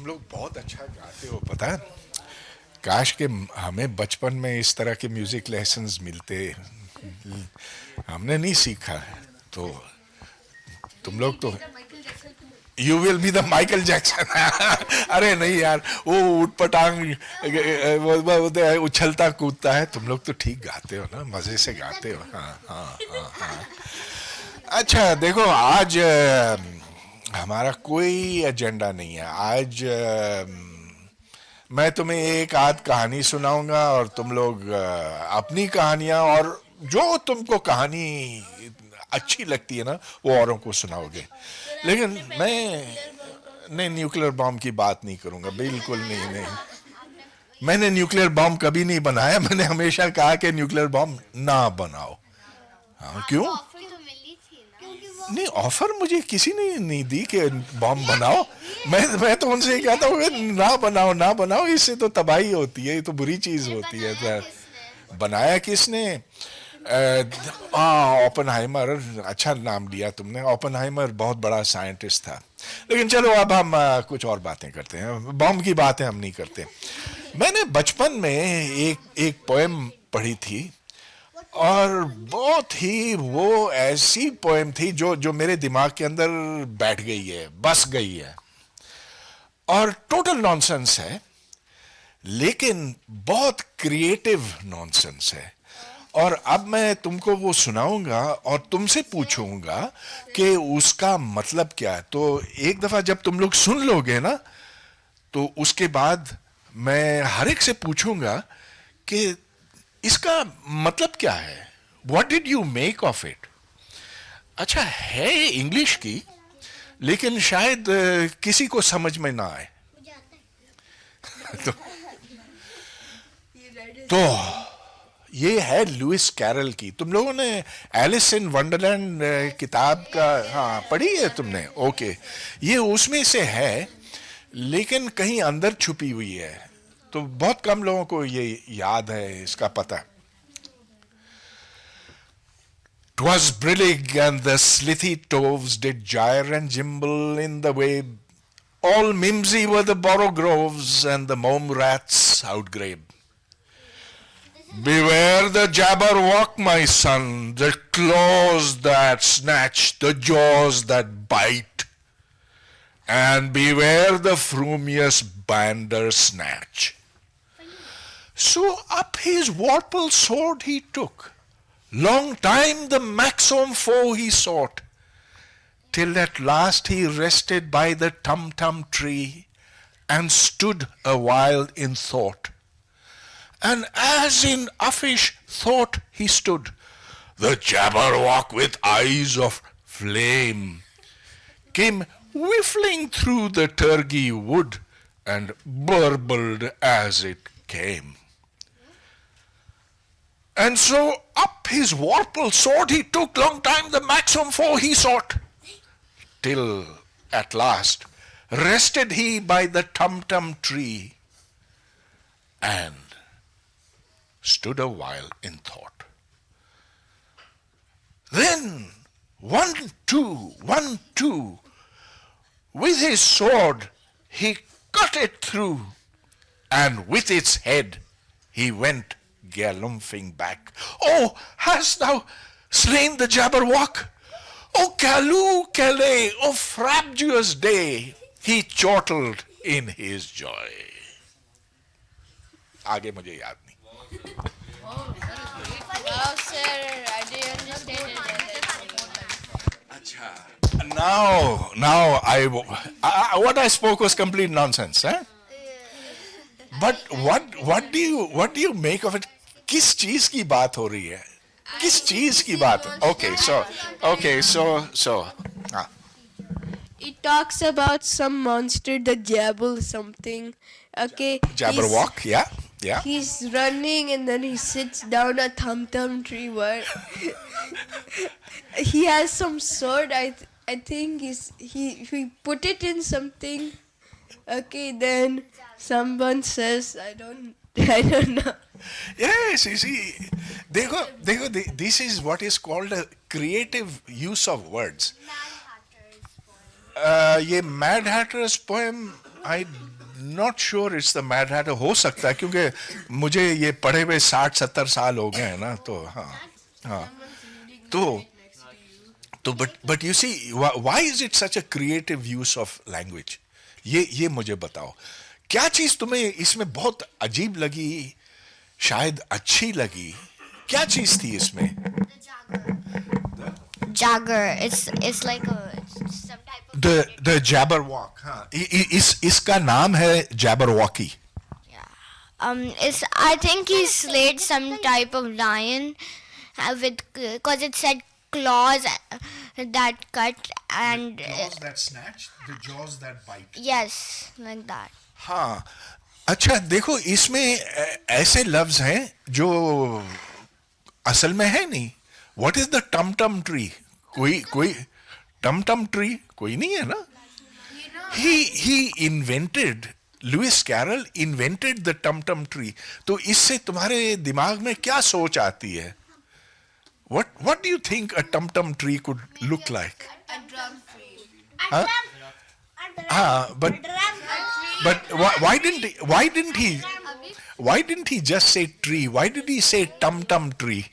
लोग बहुत अच्छा गाते हो, पता है। काश के हमें बचपन में इस तरह के म्यूजिक लेसन्स मिलते। हमने नहीं सीखा है, तो तुम लोग तो you will be the Michael Jackson. अरे नहीं यार, वो उठपटांग उछलता कूदता है। तुम लोग तो ठीक गाते हो ना, मजे से गाते हो। हाँ हाँ हाँ हाँ। अच्छा देखो, आज हमारा कोई एजेंडा नहीं है आज। मैं तुम्हें एक आध कहानी सुनाऊंगा और तुम लोग अपनी कहानियां, और जो तुमको कहानी अच्छी लगती है ना, वो औरों को सुनाओगे। लेकिन मैं न्यूक्लियर बॉम्ब की बात नहीं करूंगा, बिल्कुल नहीं। नहीं, मैंने न्यूक्लियर बॉम्ब कभी नहीं बनाया। मैंने हमेशा कहा कि न्यूक्लियर बॉम्ब ना बनाओ। हाँ, क्यों नहीं? ऑफर मुझे किसी ने नहीं दी कि बॉम्ब बनाओ। मैं तो उनसे ही कहता हूँ कि ना बनाओ ना बनाओ, इससे तो तबाही होती है, ये तो बुरी चीज होती है। तो बनाया किसने? ओपनहाइमर। अच्छा नाम लिया तुमने। ओपनहाइमर बहुत बड़ा साइंटिस्ट था। लेकिन चलो, अब हम कुछ और बातें करते हैं। बॉम्ब की बातें हम नहीं करते। मैंने बचपन में एक एक पोएम पढ़ी थी, और बहुत ही वो ऐसी पोएम थी जो जो मेरे दिमाग के अंदर बैठ गई है, बस गई है। और टोटल नॉनसेंस है, लेकिन बहुत क्रिएटिव नॉनसेंस है। और अब मैं तुमको वो सुनाऊंगा और तुमसे पूछूंगा कि उसका मतलब क्या है। तो एक दफा जब तुम लोग सुन लोगे ना, तो उसके बाद मैं हर एक से पूछूंगा कि इसका मतलब क्या है, what did you make of it. अच्छा है इंग्लिश की, लेकिन शायद किसी को समझ में ना आए। तो, तो ये है लुइस कैरल की। तुम लोगों ने एलिस इन वंडरलैंड किताब का, हाँ, पढ़ी है तुमने? ओके, ये उसमें से है, लेकिन कहीं अंदर छुपी हुई है। तो बहुत कम लोगों को ये याद है, इसका पता। 'Twas brillig, and the slithy toves did gyre and gimble in the wabe. All mimsy were the borogroves, and the mome rats outgrabe. Beware the Jabberwock, my son, the claws that snatch, the jaws that bite, and beware the frumious Bandersnatch. So up his vorpal sword he took. Long time the maxome foe he sought, till at last he rested by the tum-tum tree, and stood a while in thought. And as in uffish thought he stood, the Jabberwock with eyes of flame came whiffling through the turgy wood, and burbled as it came. And so up his vorpal sword he took. Long time the maxome foe he sought, till at last rested he by the tum-tum tree, and stood a while in thought. Then 1, 2, 1, 2, with his sword he cut it through, and with its head he went galumphing back. Oh, hast thou slain the Jabberwock? Oh, Callooh Callay, oh, frabjous day, he chortled in his joy. आगे मुझे याद नहीं। Wow, sir, I didn't understand it. अच्छा, now what I spoke was complete nonsense, eh? But what do you make of it? किस चीज की बात हो रही है? किस चीज की बात? Okay, so हाँ, It talks about some monster, the Jabble something. Okay, Jabberwock, yeah. he's running and then he sits down a thum tree. What? He has some sword. I think he put it in something. Okay, then someone says I don't know. Yes, you see, this is what is called a creative use of words. ये mad haters poem I not sure it's the mad Hatter, हो सकता है क्योंकि मुझे ये पढ़े हुए 60-70 साल हो गए हैं ना, तो हाँ हाँ। तो but you see why is it such a creative use of language? ये मुझे बताओ, क्या चीज तुम्हें इसमें बहुत अजीब लगी, शायद अच्छी लगी? क्या चीज थी इसमें? Jagger. It's like it's some type of the Jabberwock, हाँ, इसका नाम है Jabberwocky. it's I think he slayed some type of lion with because it said claws that cut and that snatch, the jaws that bite. yes, like that. हाँ, अच्छा देखो, इसमें ऐसे लफ्ज हैं जो असल में है नहीं। What is the tumtum tree? कोई टमटम ट्री कोई नहीं है ना। He invented, Lewis Carroll invented the tumtum tree. तो इससे तुम्हारे दिमाग में क्या सोच आती है? What do you think a tum-tum tree could look like? A drum tree. Huh? But why didn't he just say tree? Why did he say tum-tum tree?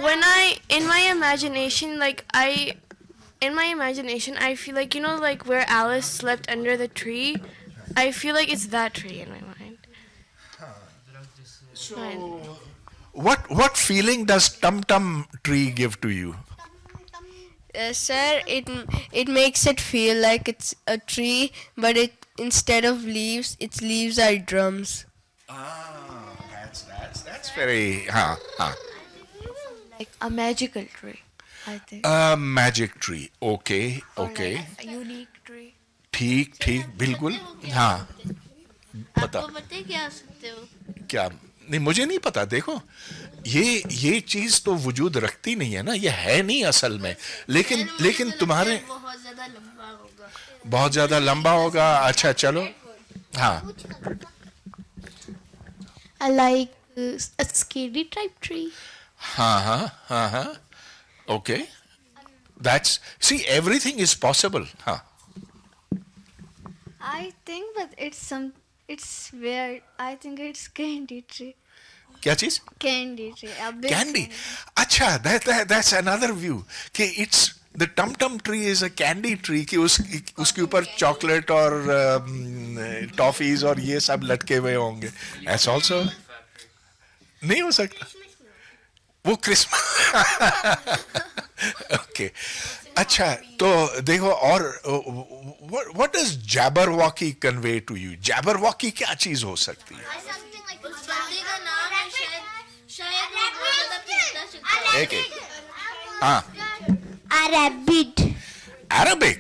When in my imagination, I feel like, you know, like where Alice slept under the tree. I feel like it's that tree in my mind. So, what feeling does tum-tum tree give to you? Sir, it makes it feel like it's a tree, but instead of leaves, its leaves are drums. That's very Like a magical tree, I think. a magic tree. Okay. A unique tree. ठीक बिल्कुल, हाँ बता। आपको पता है क्या सकते हो? क्या? नहीं, मुझे नहीं पता। देखो, ये चीज तो वजूद रखती नहीं है ना, ये है नहीं असल में, लेकिन तुम्हारे बहुत ज्यादा लंबा होगा। बहुत ज्यादा लंबा होगा। अच्छा चलो, हाँ, I like a scary type tree. हाँ, okay, that's, see everything is possible. हाँ, I think, but it's weird. I think it's candy tree. क्या चीज? Candy tree. A big candy. अच्छा, दैट्स अनदर व्यू कि इट्स द टम tree is a candy tree, कि उसके ऊपर chocolate और टॉफीज और ये सब लटके हुए होंगे। ऐसा ऑल्सो नहीं हो सकता, वो क्रिसमस। ओके, अच्छा, तो देखो, और what does Jabberwocky convey to you? Jabberwocky क्या चीज हो सकती है? उस बंदी का नाम है शायद वो बहुत ज्यादा पीसता शिकता है। एक हाँ, A rabbit. Arabic,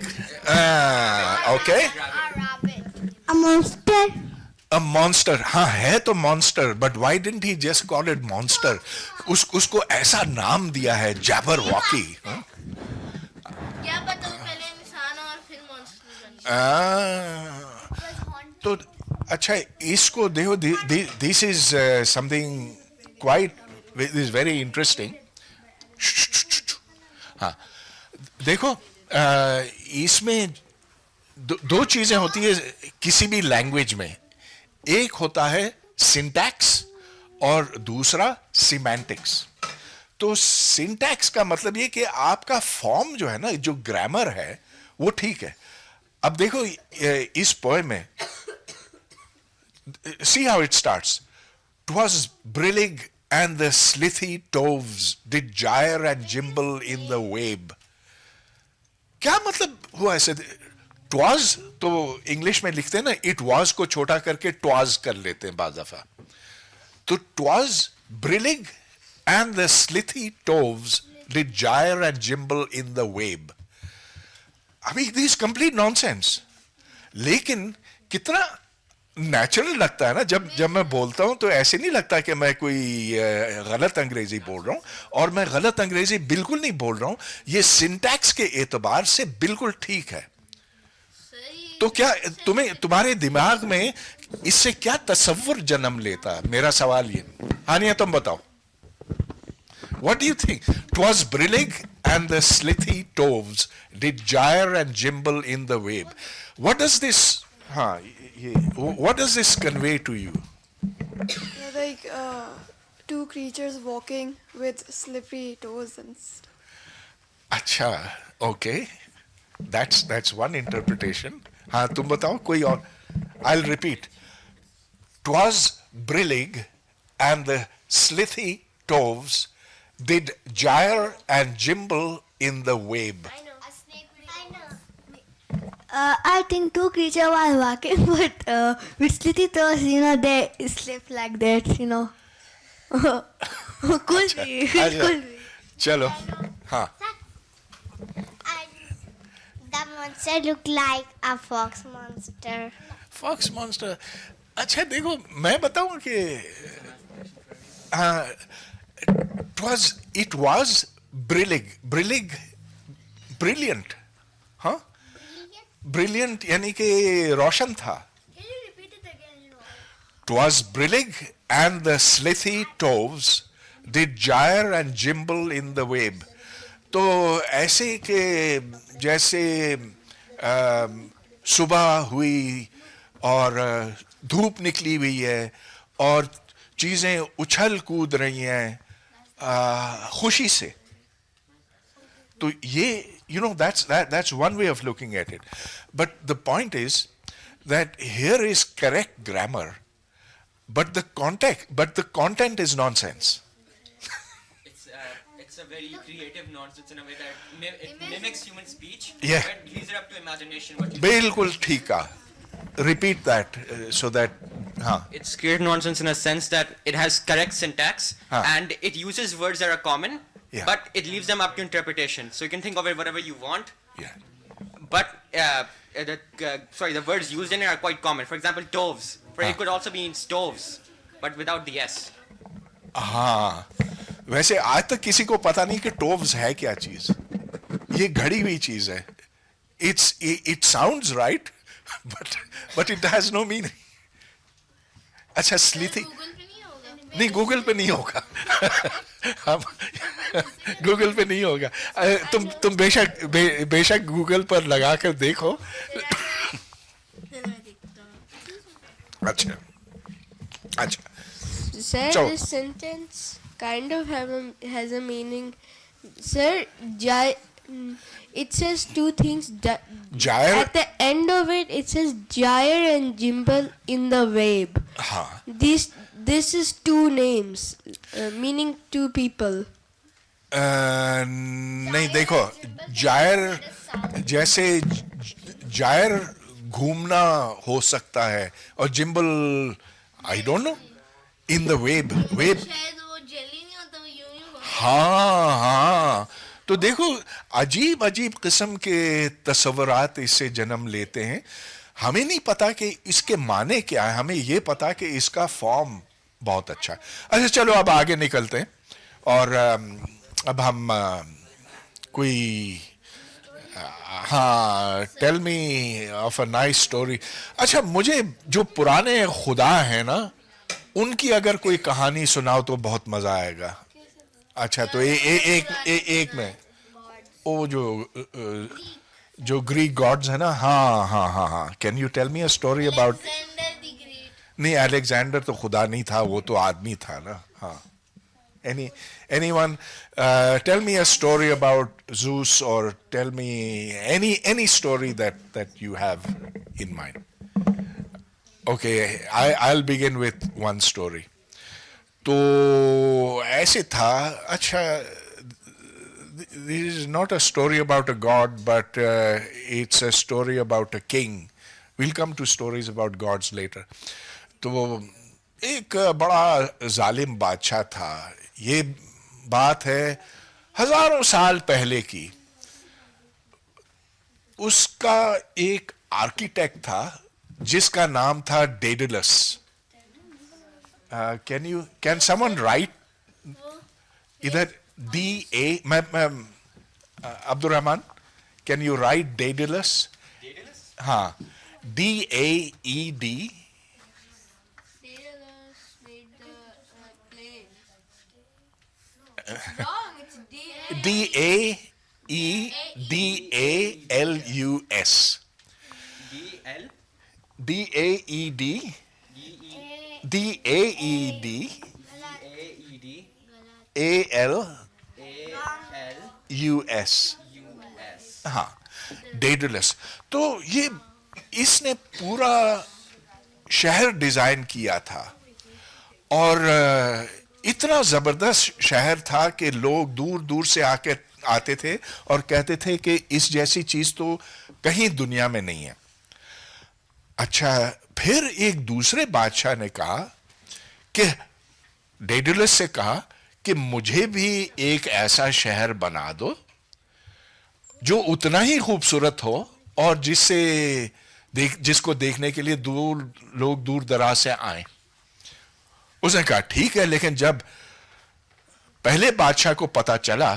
okay, A monster. A monster. हाँ, है तो monster, but why didn't he just call it monster? उसको ऐसा नाम दिया है जैबरवॉकी। क्या पता वो पहले इंसान और फिर मॉन्स्टर बन जाए। तो अच्छा, इसको देखो, this is something quite, is very interesting. हाँ, देखो, इसमें दो चीजें होती है किसी भी लैंग्वेज में। एक होता है सिंटैक्स और दूसरा सिमेंटिक्स। तो सिंटैक्स का मतलब ये कि आपका फॉर्म जो है ना, जो ग्रामर है, वो ठीक है। अब देखो, इस पोएम में see how it starts. 'Twas brillig and the slithy toves did gyre and gimble in the wabe. क्या मतलब हुआ ऐसे? ट्वाज तो इंग्लिश में लिखते हैं ना, इट वाज को छोटा करके ट्वाज कर लेते हैं बाज दफा। तो ट्वाज ब्रिलिग and the स्लिथी टोव्स did Jair and gimbal in the web. अभी दिस कंप्लीट नॉनसेंस, लेकिन कितना नेचुरल लगता है ना। जब मैं बोलता हूं तो ऐसे नहीं लगता कि मैं कोई गलत अंग्रेजी बोल रहा हूं, और मैं गलत अंग्रेजी बिल्कुल नहीं बोल रहा हूं। ये सिंटैक्स के एतबार से बिल्कुल ठीक है। तो क्या तुम्हारे दिमाग में इससे क्या तस्वुर जन्म लेता है? मेरा सवाल ये। हानिया, तुम बताओ, what do you think? 'Twas brillig and the slithy toves did gyre and gimble in the wabe. What does this हाँ ये what does this convey to you? Yeah, like two creatures walking with slippery toes and stuff. अच्छा, okay, that's one interpretation. हाँ तुम बताओ कोई और. I'll repeat. 'Twas brillig, and the slithy toves did gyre and gimble in the wabe. I think two creatures were walking, but with slitty toes, they slip like that, Could be, अच्छा, could be. चलो हाँ. The monster looked like a fox monster. Fox monster. अच्छा देखो मैं बताऊं कि it was brillig, brilliant, हाँ, brilliant यानी कि रोशन था. Twas brillig, and the slithy toves did gyre and gimble in the wabe. तो ऐसे कि जैसे सुबह हुई और धूप निकली हुई है और चीजें उछल कूद रही हैं खुशी से. तो ये that's one way of looking at it. But the point is that here is correct grammar, but the content is nonsense. It's a very creative nonsense in a way that it mimics human speech. Yeah. But leaves it up to imagination. What you बिल्कुल ठीक है. Repeat that so that हाँ. It's creative nonsense in a sense that it has correct syntax and it uses words that are common, Yeah. but it leaves them up to interpretation. So you can think of it whatever you want, Yeah. but the words used in it are quite common. For example, toves. It could also mean stoves, but without the S. हाँ. वैसे आज तक किसी को पता नहीं कि टोव्स है क्या चीज. ये घड़ी हुई चीज है. It sounds right, but it has no meaning. अच्छा स्लिथी नहीं गूगल पे नहीं होगा. हम गूगल पे नहीं होगा. तुम बेशक गूगल पर लगा कर देखो. अच्छा अच्छा. Sir, So- this sentence kind of has a meaning. Sir, it says two things. Gyre. At the end of it, it says gyre and gimble in the wabe. हाँ. This is two names, meaning two people. नहीं देखो Jair जैसे Jair घूमना हो सकता है और gimbal I don't no in the web. शायद वो जेली नहीं होता वो यूं यूं हाँ हाँ. तो देखो अजीब अजीब किस्म के तस्वुरात इससे जन्म लेते हैं. हमें नहीं पता कि इसके माने क्या है. हमें ये पता कि इसका फॉर्म बहुत अच्छा है. अच्छा चलो अब आगे निकलते हैं और अब हम कोई हाँ tell me of a nice story. अच्छा मुझे जो पुराने खुदा हैं ना उनकी अगर कोई कहानी सुनाओ तो बहुत मजा आएगा. अच्छा तो एक में वो जो ग्रीक गॉड्स है ना. हाँ हाँ हाँ हाँ. Can you tell me a story about. नहीं अलेक्जेंडर तो खुदा नहीं था वो तो आदमी था ना. हाँ. Anyone tell me a story about Zeus or tell me any story that you have in mind. Okay, I'll begin with one story. तो ऐसे था. अच्छा this is not a story about a god but it's a story about a king. We'll come to stories about gods later. तो एक बड़ा जालिम बादशाह था. ये बात है हजारों साल पहले की. उसका एक आर्किटेक्ट था जिसका नाम था डेडलस. कैन समवन राइट इधर DA मैं Abdul Rahman can you right Daedalus. हाँ DAED. DAEDALUS. DL DAED, DAED, ALUS. हाँ, डेडलस. तो ये इसने पूरा शहर डिजाइन किया था और इतना जबरदस्त शहर था कि लोग दूर दूर से आके आते थे और कहते थे कि इस जैसी चीज तो कहीं दुनिया में नहीं है. अच्छा, फिर एक दूसरे बादशाह ने कहा कि डेडलस से कहा कि मुझे भी एक ऐसा शहर बना दो जो उतना ही खूबसूरत हो और जिसको देखने के लिए लोग दूर दराज से आए. उसने कहा ठीक है, लेकिन जब पहले बादशाह को पता चला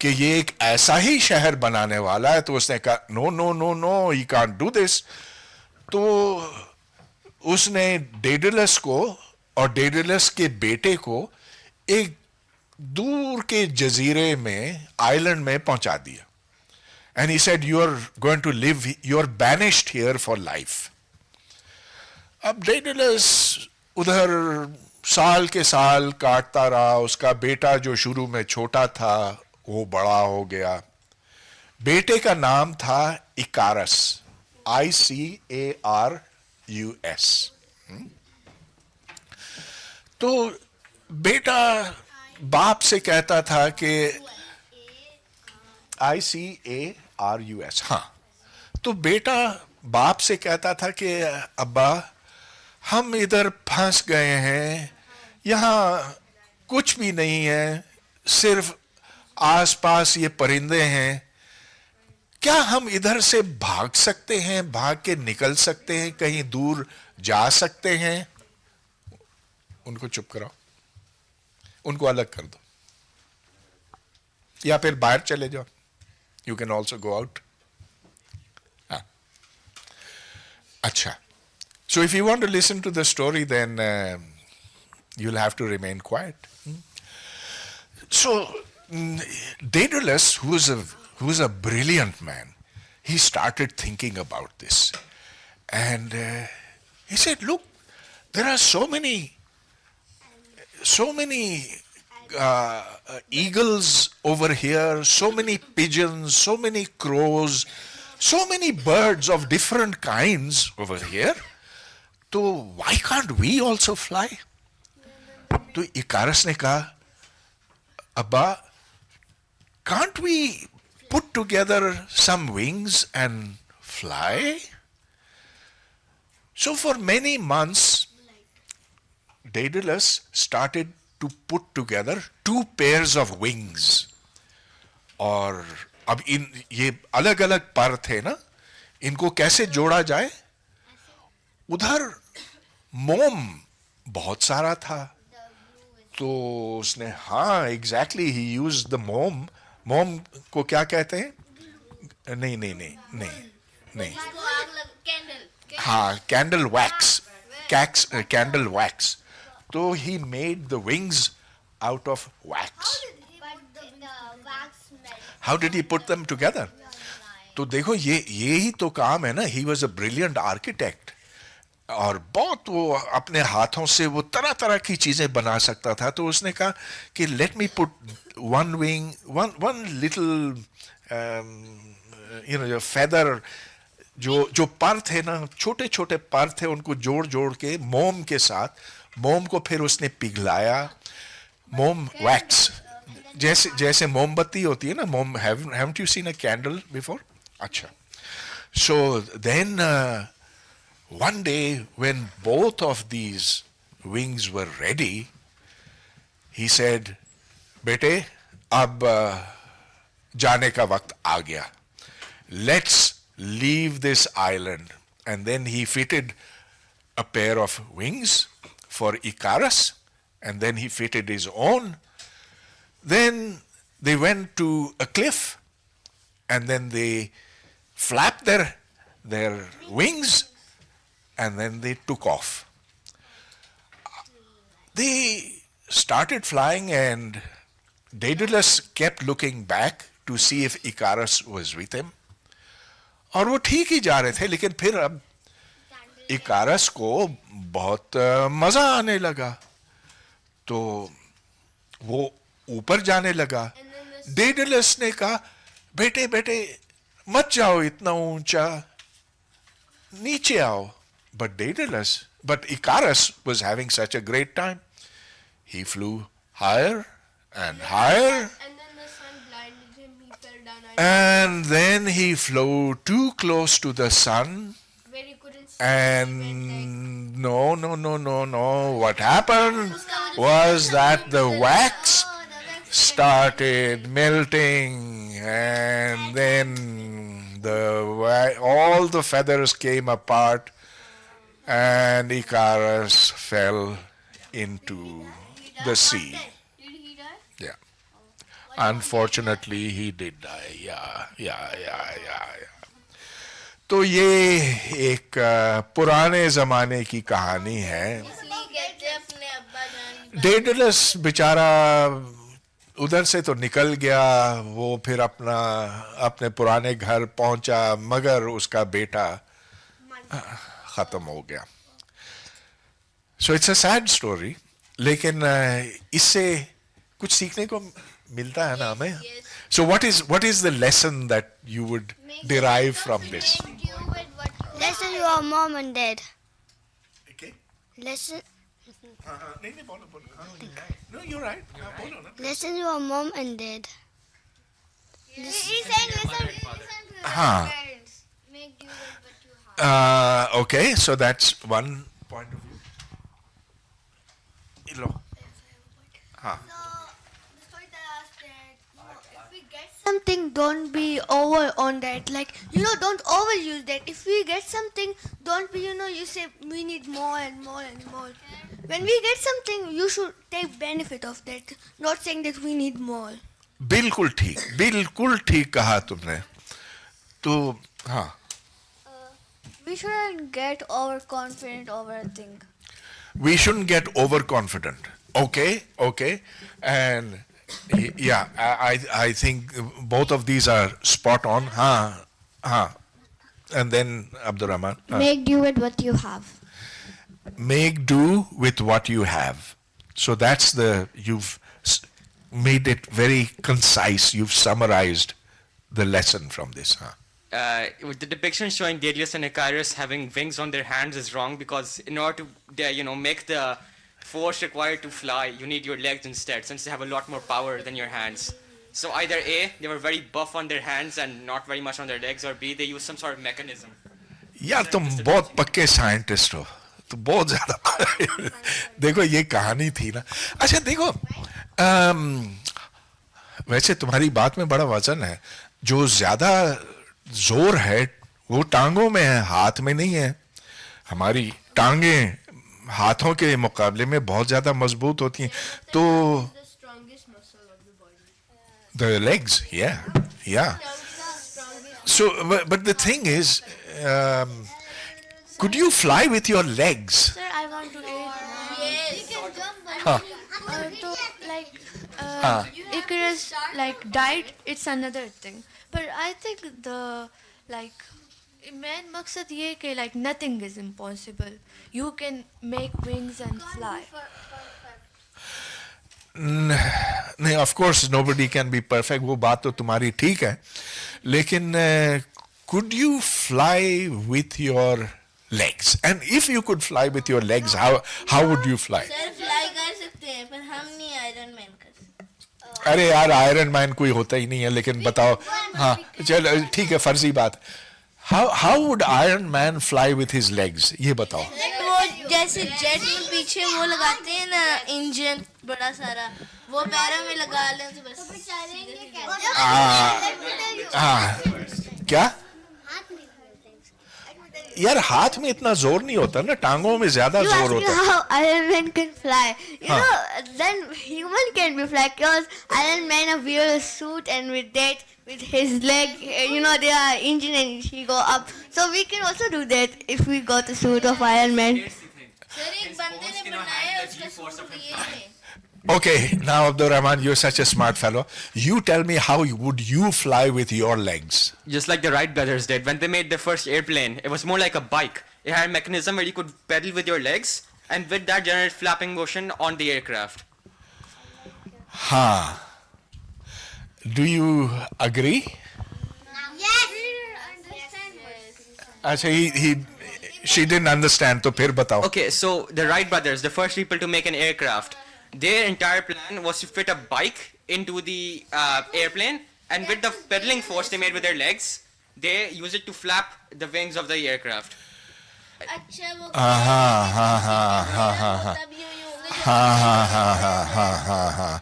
कि ये एक ऐसा ही शहर बनाने वाला है तो उसने कहा no no no no, you can't do this. तो उसने डेडलस को और डेडलस के बेटे को एक दूर के जजीरे में, आइलैंड में पहुंचा दिया. And he said, you are going to live, you are banished here for life. अब डेडलस उधर साल के साल काटता रहा. उसका बेटा जो शुरू में छोटा था वो बड़ा हो गया. बेटे का नाम था इकारस, ICARUS. तो बेटा बाप से कहता था कि ICARUS, हाँ. तो बेटा बाप से कहता था कि अब्बा हम इधर फंस गए हैं, यहाँ कुछ भी नहीं है, सिर्फ आसपास ये परिंदे हैं, क्या हम इधर से भाग सकते हैं, भाग के निकल सकते हैं, कहीं दूर जा सकते हैं? उनको चुप कराओ, उनको अलग कर दो या फिर बाहर चले जाओ. You can also go out. Acha. So if you want to listen to the story, then you'll have to remain quiet. So Daedalus, who was a brilliant man, he started thinking about this, and he said, "Look, there are so many eagles over here, so many pigeons, so many crows, so many birds of different kinds over here. So why can't we also fly?" तो इकारस ने कहा, अब्बा, can't we put together some wings and fly? So for many months, Daedalus started to put together 2 pairs of wings. और अब ये अलग अलग पर थे ना, इनको कैसे जोड़ा जाए? उधर मोम बहुत सारा था, तो उसने, हाँ एग्जैक्टली, ही यूज द मोम. मोम को क्या कहते हैं? नहीं, हाँ, candle wax, candle wax. So he made the wings out of wax. How did he put them together? तो देखो ये ही तो काम है ना. He was a brilliant architect. और बहुत वो अपने हाथों से वो तरह तरह की चीजें बना सकता था. तो उसने कहा कि let me put one wing, one little feather, जो पर थे ना, छोटे छोटे पर थे, उनको जोड़ जोड़ के मोम के साथ, मोम को फिर उसने पिघलाया. मोम वैक्स, जैसे मोमबत्ती होती है ना, मोम. haven't you seen a candle before? अच्छा. So then one day when both of these wings were ready, he said, बेटे अब जाने का वक्त आ गया. Let's leave this island. And then he fitted a pair of wings for Icarus, and then he fitted his own. Then they went to a cliff, and then they flapped their wings, and then they took off. They started flying, and Daedalus kept looking back to see if Icarus was with him. और वो ठीक ही जा रहे थे, लेकिन फिर अब इकारस को बहुत मजा आने लगा, तो वो ऊपर जाने लगा। डेडलस ने कहा, बेटे बेटे मत जाओ इतना ऊंचा, नीचे आओ। But Icarus was having such a great time. He flew higher and higher. And then the sun blinded him. He fell down. And then he flew too close to the sun. Where he couldn't see. And no. What happened was that the wax started melting, and then all the feathers came apart, and Icarus fell into the sea. Did he die? Yeah. Unfortunately, he did die. Yeah. तो ये एक पुराने जमाने की कहानी है। Daedalus बेचारा उधर से तो निकल गया, वो फिर अपने पुराने घर पहुंचा, मगर उसका बेटा खत्म हो गया। So it's a sad story, लेकिन इससे कुछ सीखने को मिलता है ना हमें। So what is the lesson that you would derive from this? Listen to your mom and dad. Listen. No, you're right. Listen to your mom and dad. He's saying listen to your Huh. parents. Make do with what you have. Okay, so that's one point of view. Ilo. So the story that I said, if we get something, don't be over on that. Like, don't overuse that. If we get something, don't be, you say we need more and more and more. When we get something, you should take benefit of that. Not saying that we need more. बिल्कुल ठीक कहा तुमने। तो हाँ, We shouldn't get overconfident over a thing. we shouldn't get overconfident. Okay, and yeah, I think both of these are spot on. हाँ, and then Abdurrahman. Make do with what you have. Make do with what you have. So that's you've made it very concise. You've summarized the lesson from this. The depiction showing Daedalus and Icarus having wings on their hands is wrong, because in order to make the force required to fly, you need your legs instead, since they have a lot more power than your hands. So either A, they were very buff on their hands and not very much on their legs, or B, they used some sort of mechanism. यार तुम बहुत पक्के scientist हो, तो बहुत ज्यादा देखो ये कहानी थी ना। अच्छा देखो, वैसे तुम्हारी बात में बड़ा वजन है। जो ज्यादा जोर है वो टांगों में है, हाथ में नहीं है। हमारी टांगे हाथों के मुकाबले में बहुत ज्यादा मजबूत होती हैं। तो The strongest muscle of the body. the legs, yeah. So, but the thing is, could you fly with your legs? Sir, I want to add. Yes. Huh. So, Icarus died. It's another thing. But I think main maqsad ye ke nothing is impossible. You can make wings and fly. नहीं, of course nobody can be perfect. वो बात तो तुम्हारी ठीक है, लेकिन could you fly with your legs? And if you could fly with your legs, how would you fly? Sir fly कर सकते हैं, पर हम नहीं आयरन मैन कर सकते। अरे यार, आयरन मैन कोई होता ही नहीं है, लेकिन बताओ। हाँ चलो ठीक है, फर्जी बात। How would Iron Man fly with his legs? ये बताओ। वो जैसे जेट में पीछे वो लगाते हैं ना इंजन बड़ा सारा, वो पैरों में लगा लें तो बस क्या? यार हाथ में इतना जोर नहीं होता ना, टांगों में ज्यादा You जोर ask me होता है। how Iron Man can fly. Then human can be fly, because Iron Man wear a suit, and with that, with his leg, they are engine and he go up. So we can also do that if we got a suit of Iron Man. Sir एक बंदे ने बनाया उसका suit ये है। Okay, now Abdur Rahman, you're such a smart fellow. You tell me, how would you fly with your legs? Just like the Wright brothers did. When they made their first airplane, it was more like a bike. it had a mechanism where you could pedal with your legs, and with that generate flapping motion on the aircraft. हाँ. Do you agree? अच्छा, she didn't understand, तो फिर बताओ. Okay, so the Wright brothers, the first people to make an aircraft, their entire plan was to fit a bike into the airplane, and with the pedaling force they made with their legs, they use it to flap the wings of the aircraft. अच्छा वो हाँ हाँ हाँ हाँ हाँ हाँ तब यूं यूं होंगे हाँ हाँ हाँ हाँ हाँ हाँ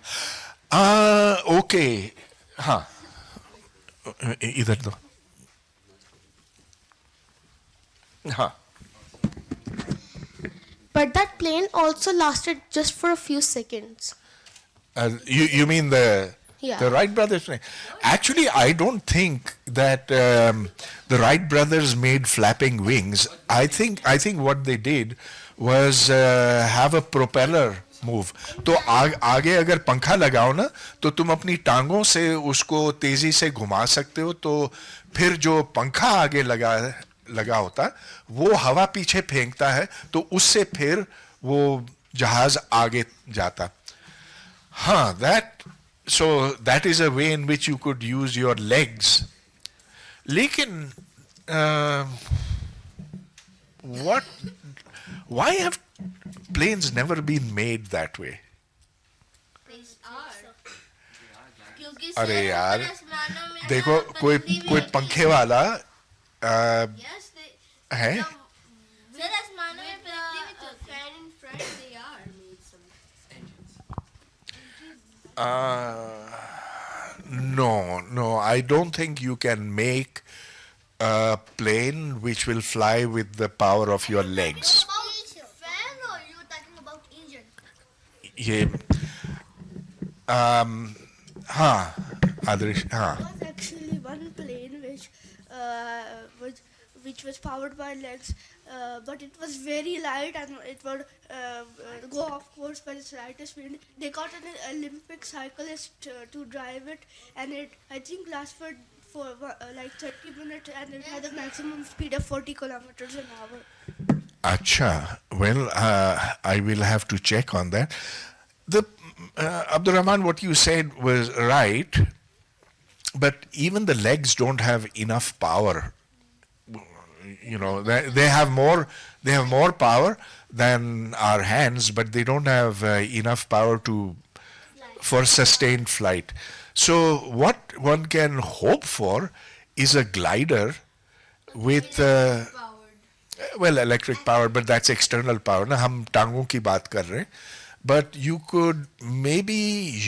हाँ. ओके. हाँ, इधर दो. हाँ. But that plane also lasted just for a few seconds. You mean the Yeah. the Wright brothers plane? Actually, I don't think that the Wright brothers made flapping wings. I think what they did was have a propeller move. तो आगे अगर पंखा लगाओ ना, तो तुम अपनी टांगों से उसको तेजी से घुमा सकते हो, तो फिर जो पंखा आगे लगा होता वो हवा पीछे फेंकता है, तो उससे फिर वो जहाज आगे जाता. हाँ, that is a way in which you could use your legs. लेकिन why have planes never been made that way? क्योंकि अरे सर यार, ऊपर आसमानों में देखो ना कोई पतली भी कोई होती पंखे वाला Yes, they है. सर आसमानों में पतली भी तो fan in front they are made some No, I don't think you can make a plane which will fly with the power of your legs. Fan or you talking about engine? ये हाँ, आदर्श, हाँ. Was actually one plane which was powered by legs, but it was very light and it would go off course by the slightest wind. They got an Olympic cyclist to drive it, and it I think lasted for like 30 minutes, and it had a maximum speed of 40 kilometers an hour. Acha, well, I will have to check on that. Abdul Rahman, what you said was right, but even the legs don't have enough power. You know, they have more power than our hands, but they don't have enough power for sustained flight. So what one can hope for is a glider with electric power, but that's external power. ना हम टांगों की बात कर रहे हैं. But you could maybe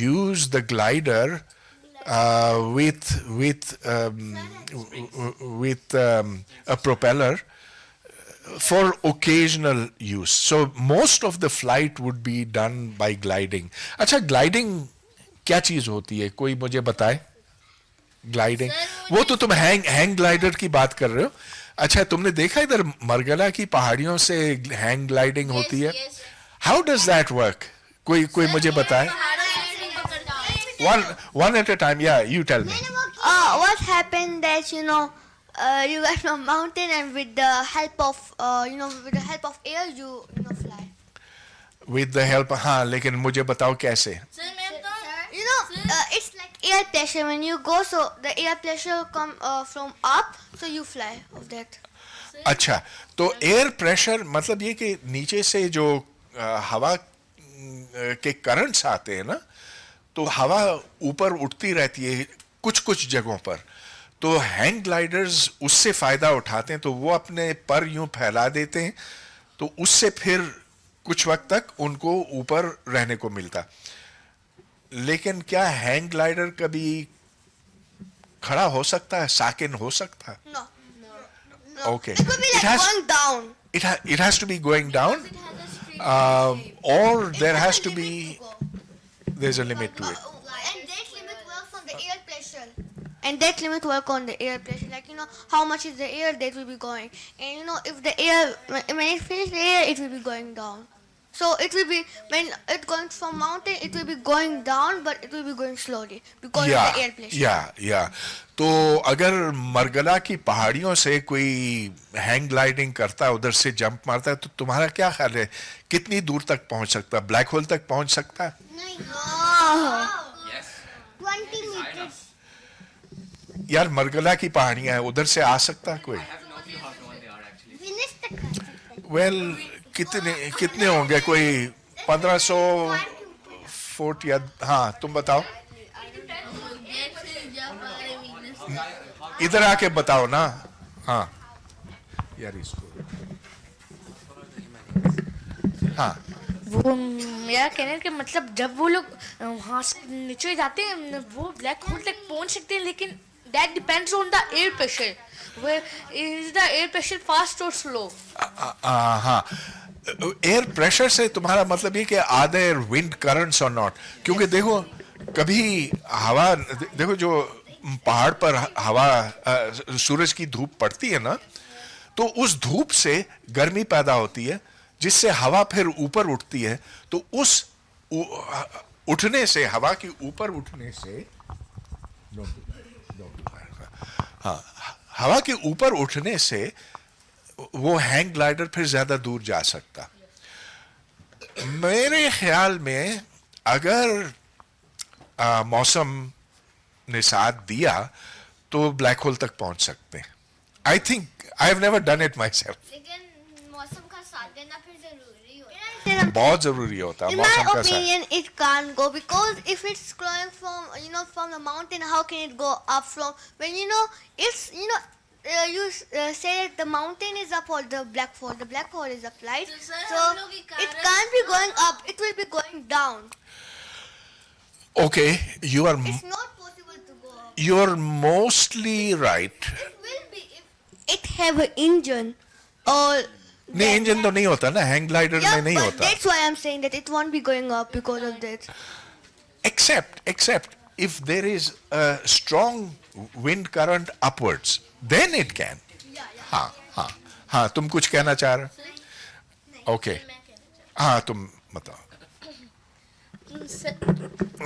use the glider with a propeller for occasional use. So most of the flight would be done by gliding. अच्छा, gliding क्या चीज होती है? कोई मुझे बताए. ग्लाइडिंग, वो तो तुम हैंग ग्लाइडर की बात कर रहे हो. अच्छा, तुमने देखा इधर मरगला की पहाड़ियों से हैंग ग्लाइडिंग होती है? How does that work? कोई मुझे बताए. One at a time. Yeah, you tell me. What happened that you got from mountain, and with the help of air you fly. With the help, हाँ, लेकिन मुझे बताओ कैसे? सर मैं बताऊं It's like air pressure. When you go, so the air pressure come from up, so you fly of that. अच्छा, तो air pressure मतलब ये कि नीचे से जो हवा के करंट्स आते हैं ना, तो हवा ऊपर उठती रहती है कुछ जगहों पर. तो हैंग ग्लाइडर्स उससे फायदा उठाते हैं, तो वो अपने पर यूं फैला देते हैं, तो उससे फिर कुछ वक्त तक उनको ऊपर रहने को मिलता. लेकिन क्या हैंग ग्लाइडर कभी खड़ा हो सकता है, साकिन हो सकता है? No. Okay. It will be like going down. It has to be going down, or there has to be, there's a limit to it. And that limit works on the air pressure. And that limit work on the air pressure. Like, how much is the air that will be going. And, if the air, when it finishes the air, it will be going down. So it will be when it going from mountain, it will be going down, but it will be going slowly because of the air pressure. या तो अगर मरगला की पहाड़ियों से कोई hang gliding करता है, उधर से जंप मारता है, तो तुम्हारा क्या ख्याल है कितनी दूर तक पहुंच सकता है? ब्लैक होल तक पहुंच सकता है? Yes. 20 meters. यार मरगला की पहाड़ियां हैं, उधर से आ सकता है कोई? I have no clue how tall they are actually. Finish the cut. Well कितने होंगे? कोई 1500 फुट या हाँ तुम बताओ, इधर आके बताओ ना। हाँ यार इसको हाँ वो मेरा कहने का मतलब जब वो लोग वहाँ से नीचे जाते हैं वो ब्लैक होल तक पहुँच सकते हैं, लेकिन that depends on the air pressure. Is the air pressure fast और स्लो? हाँ एयर प्रेशर से तुम्हारा मतलब ये कि आर देयर विंड करंट्स और नॉट? क्योंकि देखो कभी हवा, देखो जो पहाड़ पर हवा सूरज की धूप पड़ती है ना, तो उस धूप से गर्मी पैदा होती है जिससे हवा फिर ऊपर उठती है, तो उस उठने से, हवा के ऊपर उठने से, हाँ हवा के ऊपर उठने से वो हैंग ग्लाइडर फिर ज्यादा दूर जा सकता. मेरे ख्याल में अगर मौसम ने साथ दिया तो ब्लैक होल तक पहुंच सकते हैं. I think I have never done it my self. लेकिन मौसम का साथ देना फिर जरूरी होता है. बहुत जरूरी होता है In my मौसम का opinion, it can't go because if it's growing from the mountain, how can it go up from when it's you say that the mountain is up or the black hole is up, right? So it can't be going up. It will be going down. साथ. Okay, It's not possible to go up. you're mostly right. It will be if it have an engine or. नहीं engine तो नहीं होता ना, hang glider Yeah, में नहीं but होता. that's why I'm saying that it won't be going up because of that. Except if there is a strong wind current upwards, then it can. हाँ तुम कुछ कहना चाह रहे? ओके हाँ तुम बताओ.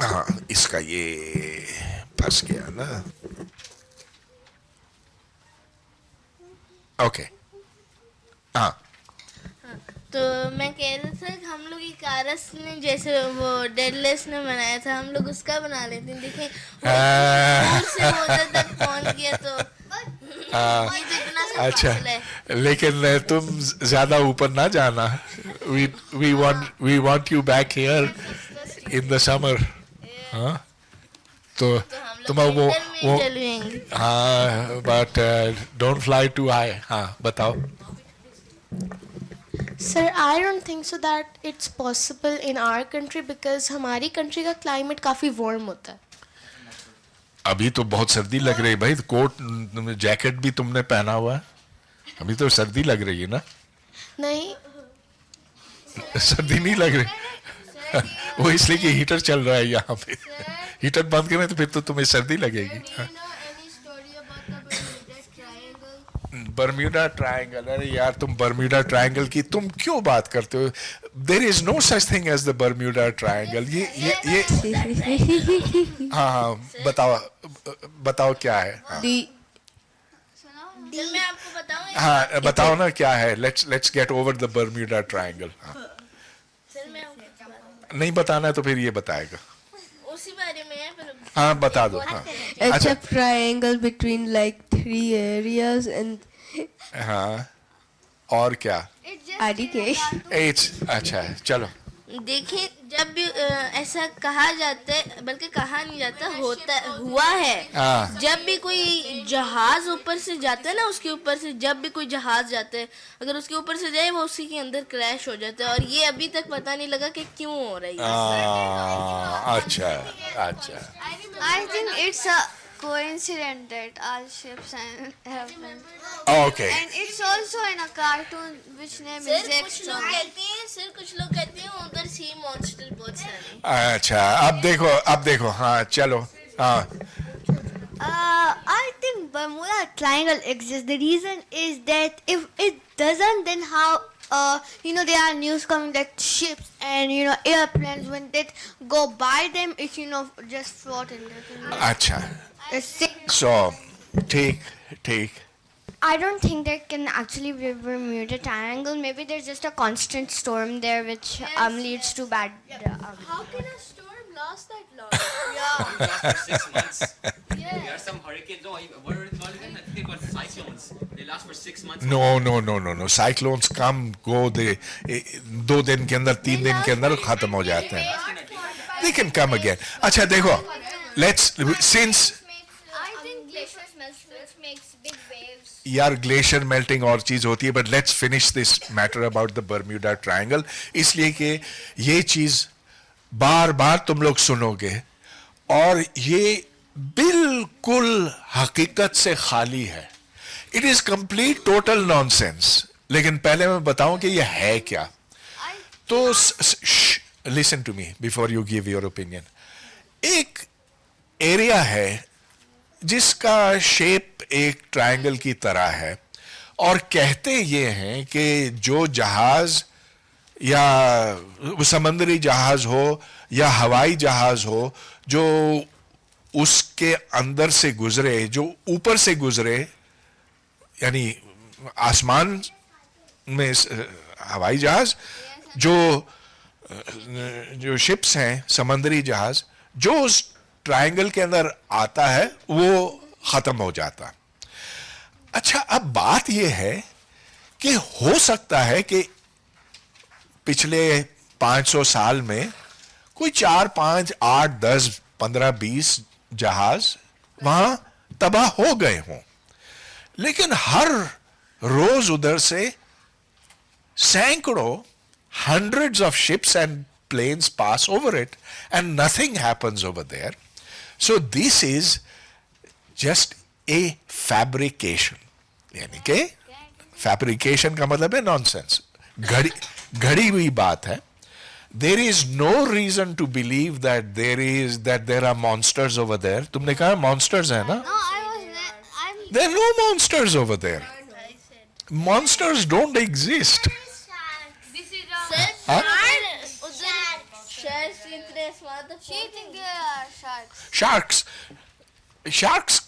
हाँ इसका ये फंस गया ना. ओके हाँ तो मैं कह रहा था कि हम लोग इकारस ने जैसे वो डेडलिफ्ट ने बनाया था, हम लोग उसका बना लेते हैं. देखें दूर से वो उधर तक पहुंच गया तो ये जितना सा अच्छा फासला है. लेकिन तुम ज्यादा ऊपर ना जाना. we want you back here in the summer. हाँ तो तुम हम वो लोग winter में चलेंगे. हाँ but don't fly too high. हाँ बताओ. Sir, I don't think so that it's possible in our country because हमारी country का climate काफी warm होता है. अभी तो बहुत सर्दी लग रही है भाई. कोट जैकेट भी तुमने पहना हुआ है. अभी तो सर्दी लग रही है ना. नहीं, सर्दी नहीं लग रही. वो इसलिए कि हीटर चल रहा है यहाँ पे. हीटर बंद करें तो फिर तो तुम्हें सर्दी लगेगी. Bermuda triangle. अरे यार तुम बर्म्यूडा ट्रायंगल की तुम क्यों बात करते हो? There is no such thing as the Bermuda Triangle. ये हाँ बताओ क्या है. सर मैं आपको बताऊं. हाँ बताओ ना क्या है. Let's get over the Bermuda triangle. Sir मैं आपको नहीं बताना है तो फिर ये बताएगा. उसी बारे में है पर हाँ बता दो. हाँ It's a triangle between like 3 areas and हाँ और क्या. IDK. अच्छा है चलो. देखिए जब भी ऐसा कहा जाता है, बल्कि कहा नहीं जाता, हुआ है. हाँ. जब भी कोई जहाज ऊपर से जाता है ना, उसके ऊपर से जब भी कोई जहाज जाता है, अगर उसके ऊपर से जाए वो उसी के अंदर क्रैश हो जाता है. और ये अभी तक पता नहीं लगा कि क्यों हो रही है. अच्छा. I think it's a coincidence that all ships happen. Okay. And it's also in a cartoon which name sir is Jack कुछ लोग Straw. कहते हैं उधर सी मॉन्स्टर बहुत सारे. अच्छा अब देखो. हाँ चलो. हाँ I think Bermuda Triangle exists. The reason is that if it doesn't, then how there are news coming that ships and airplanes, when they go by them, it's just floating. अच्छा, It's so take. I don't think there can actually be a Bermuda Triangle. Maybe there's just a constant storm there, which leads to bad. How can a storm last that long? Last for 6 months. There are some hurricanes. No, what are they called again? I think they're called cyclones. They last for 6 months. No. Cyclones come, go, they 2 दिन के अंदर 3 दिन के अंदर खत्म हो जाते हैं. They can come again. अच्छा देखो, since I think glaciers melt, which makes big waves. यार ग्लेशियर मेल्टिंग और चीज होती है, but let's finish this matter about the Bermuda triangle. इसलिए कि ये चीज बार बार तुम लोग सुनोगे और ये बिल्कुल हकीकत से खाली है. It is complete total nonsense. लेकिन पहले मैं बताऊं कि ये है क्या. तो listen to me before you give your opinion. एक एरिया है जिसका शेप एक ट्रायंगल की तरह है और कहते ये हैं कि जो जहाज या समुद्री जहाज हो या हवाई जहाज हो जो उसके अंदर से गुजरे, जो ऊपर से गुजरे, यानी आसमान में हवाई जहाज, जो शिप्स हैं समुद्री जहाज, जो उस ट्रायंगल के अंदर आता है वो खत्म हो जाता. अच्छा, अब बात यह है कि हो सकता है कि पिछले 500 साल में कोई 4, 5, 8, 10, 15, 20 जहाज वहां तबाह हो गए हों, लेकिन हर रोज उधर से सैकड़ों, hundreds of ships and planes pass over it and nothing happens over there. So this is just a fabrication. यानी कि fabrication का मतलब है nonsense. घड़ी हुई बात है. There is no reason to believe that there are monsters over there. तुमने कहा monsters है ना? No, I'm. There are no monsters over there. Monsters don't exist. This is a Huh? sharks. इतने smart. She think they are sharks. Sharks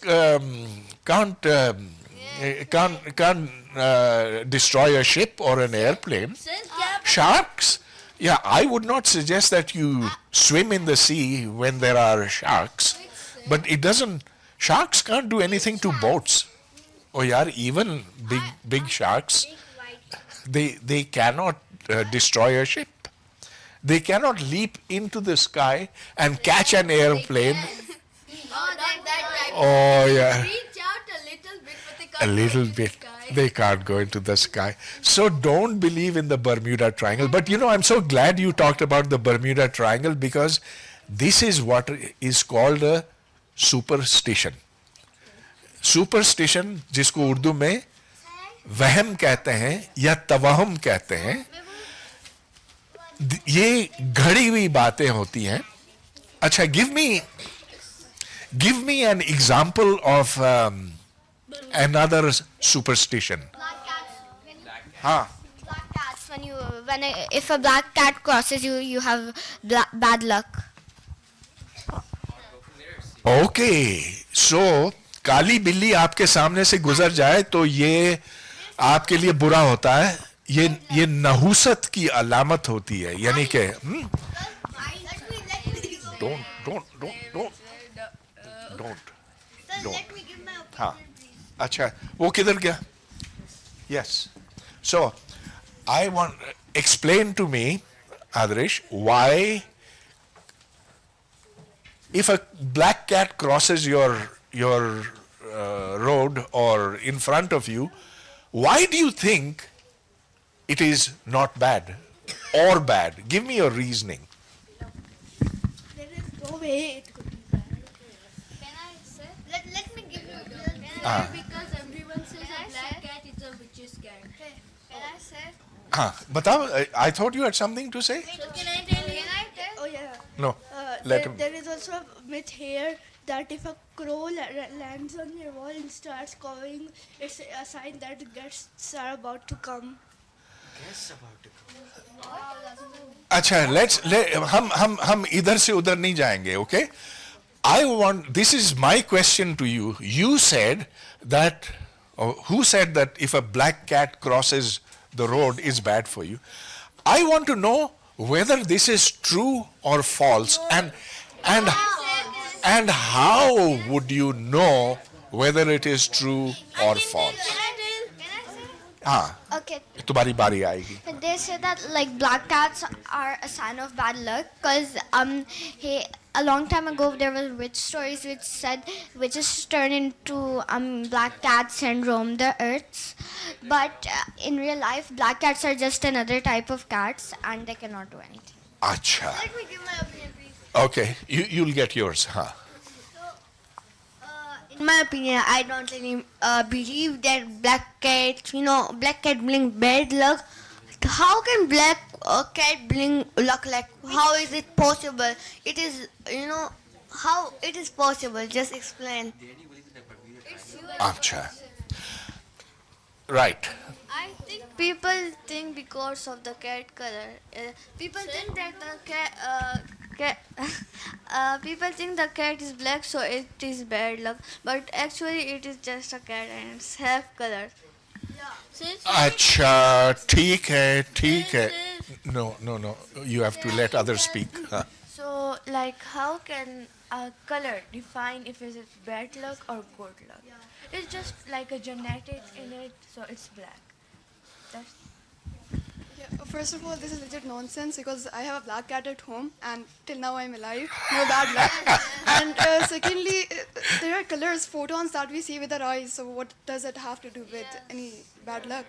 can't destroy a ship or an airplane. Sharks, yeah, I would not suggest that you swim in the sea when there are sharks, but sharks can't do anything to boats. Oh yeah, even big sharks, they cannot destroy a ship. They cannot leap into the sky and catch an airplane. Oh yeah. Reach out a little bit, but they can't. A little bit. They can't go into the sky. So don't believe in the Bermuda Triangle. But I'm so glad you talked about the Bermuda Triangle because this is what is called a superstition. Superstition, जिसको उर्दू में वहम कहते हैं या तवहम कहते हैं, ये घड़ी हुई बातें होती हैं. अच्छा, give me an example of another superstition. हाँ. Black cats. If a black cat crosses you, you have bad luck. Okay, so काली बिल्ली आपके सामने से गुजर जाए तो ये आपके लिए बुरा होता है. ये नहुसत की अलामत होती है. यानी कि don't. हाँ, अच्छा, वो किधर गया? Yes. So, I want explain to me, Adrish, why if a black cat crosses your road or in front of you, why do you think it is not bad or bad? Give me your reasoning. There is no way it could be bad. Can I say? Let me give you a Because everyone says a black cat is a witch's cat. Can I say? बताओ. I thought you had something to say. So can I tell you? Oh yeah. No. Let him. There is also a myth here that if a crow lands on your wall and starts cawing, it's a sign that guests are about to come. अच्छा, हम इधर से उधर नहीं जाएंगे, okay? I want, this is my question to you. You said that, or who said that if a black cat crosses the road is bad for you? I want to know whether this is true or false, and how would you know whether it is true or false? हाँ, Okay. तुम्हारी बारी आएगी. They say that like black cats are a sign of bad luck because a long time ago there were witch stories which said witches turn into black cats and roam the earths, but in real life black cats are just another type of cats and they cannot do anything. अच्छा. Let me give my opinion, please. Okay, you'll get yours. हाँ. In my opinion, I don't really believe that black cat bring bad luck. How can black cat bring luck? Like, how is it possible? It is, how it is possible? Just explain. अच्छा. Right. I think people think because of the cat color. People think that people think the cat is black, so it is bad luck. But actually, it is just a cat and it's half color. अच्छा, ठीक है. No. You have to let others speak. हाँ. So, like, how can a color define if it is bad luck or good luck? It's just like a genetic in it, so it's black. That's Yeah, first of all, this is legit nonsense because I have a black cat at home and till now I'm alive. No bad luck. And secondly, there are colors, photons that we see with our eyes. So what does it have to do with any bad luck?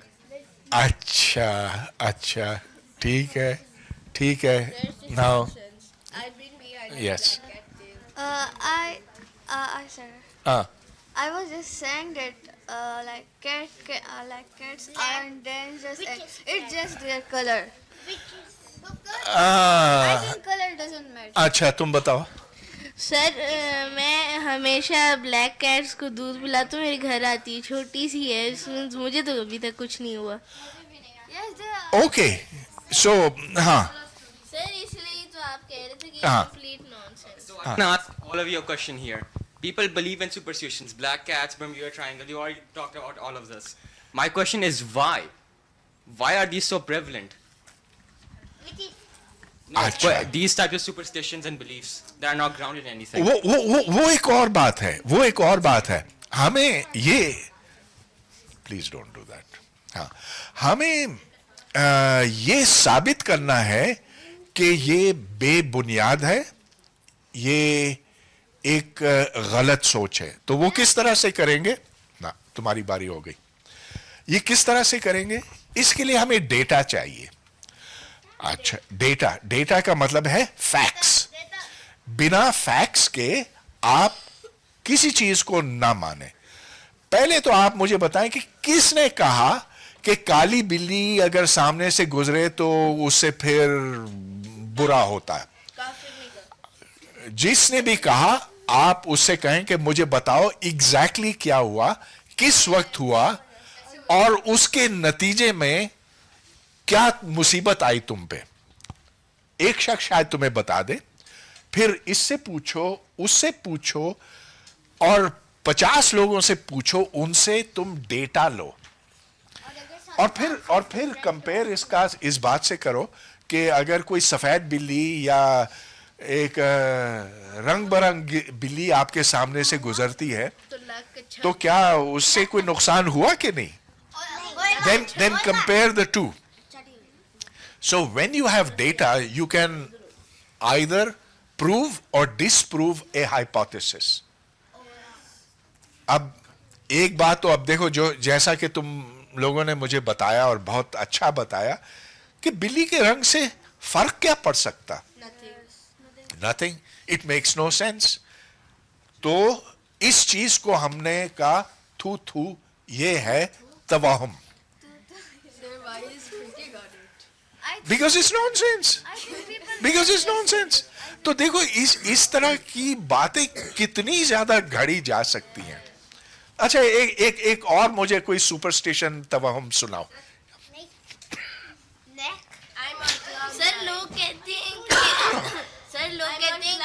अच्छा. ठीक है. Now, yes. I was just saying that cats aren't dangerous. It's just their color. I think color doesn't matter. अच्छा, तुम बताओ. Sir मैं हमेशा black cats को दूध पिलाती हूँ, मेरे घर आती है, छोटी सी है, मुझे तो अभी तक कुछ नहीं हुआ. Okay. So, हाँ. सर इसलिए तो आप कह रहे थे कि हाँ. Complete nonsense. So I'm gonna ask all of you a question here. People believe in superstitions, black cats, Bermuda Triangle. You already talked about all of this. My question is why? Why are these so prevalent? No, अच्छा. these types of superstitions and beliefs that are not grounded in anything. वो एक और बात है. हमें ये, please don't do that. हाँ. हमें ये साबित करना है कि ये बेबुनियाद है, ये एक गलत सोच है. तो वो किस तरह से करेंगे? ना, तुम्हारी बारी हो गई. ये किस तरह से करेंगे? इसके लिए हमें डेटा चाहिए. अच्छा, डेटा का मतलब है फैक्ट्स. बिना फैक्ट्स के आप किसी चीज को ना माने. पहले तो आप मुझे बताएं कि किसने कहा कि काली बिल्ली अगर सामने से गुजरे तो उससे फिर बुरा होता है. जिसने भी कहा, आप उससे कहें कि मुझे बताओ एग्जैक्टली क्या हुआ, किस वक्त हुआ और उसके नतीजे में क्या मुसीबत आई तुम पे. एक शख्स शायद तुम्हें बता दे, फिर इससे पूछो, उससे पूछो और 50 लोगों से पूछो, उनसे तुम डेटा लो और फिर कंपेयर इसका इस बात से करो कि अगर कोई सफेद बिल्ली या एक रंग बरंग बिल्ली आपके सामने से गुजरती है तो क्या उससे कोई नुकसान हुआ कि नहीं. Then compare the two. So when you have data, you can either prove or disprove a hypothesis. अब एक बात तो अब देखो, जो जैसा कि तुम लोगों ने मुझे बताया और बहुत अच्छा बताया कि बिल्ली के रंग से फर्क क्या पड़ सकता. Nothing. It makes no sense. तो इस चीज को हमने कहा थू ये है तवाहुम. Because it's nonsense. Because it's nonsense. तो देखो इस तरह की बातें कितनी ज्यादा घड़ी जा सकती हैं. अच्छा, एक और मुझे कोई सुपरस्टिशन तवाहुम सुनाओ.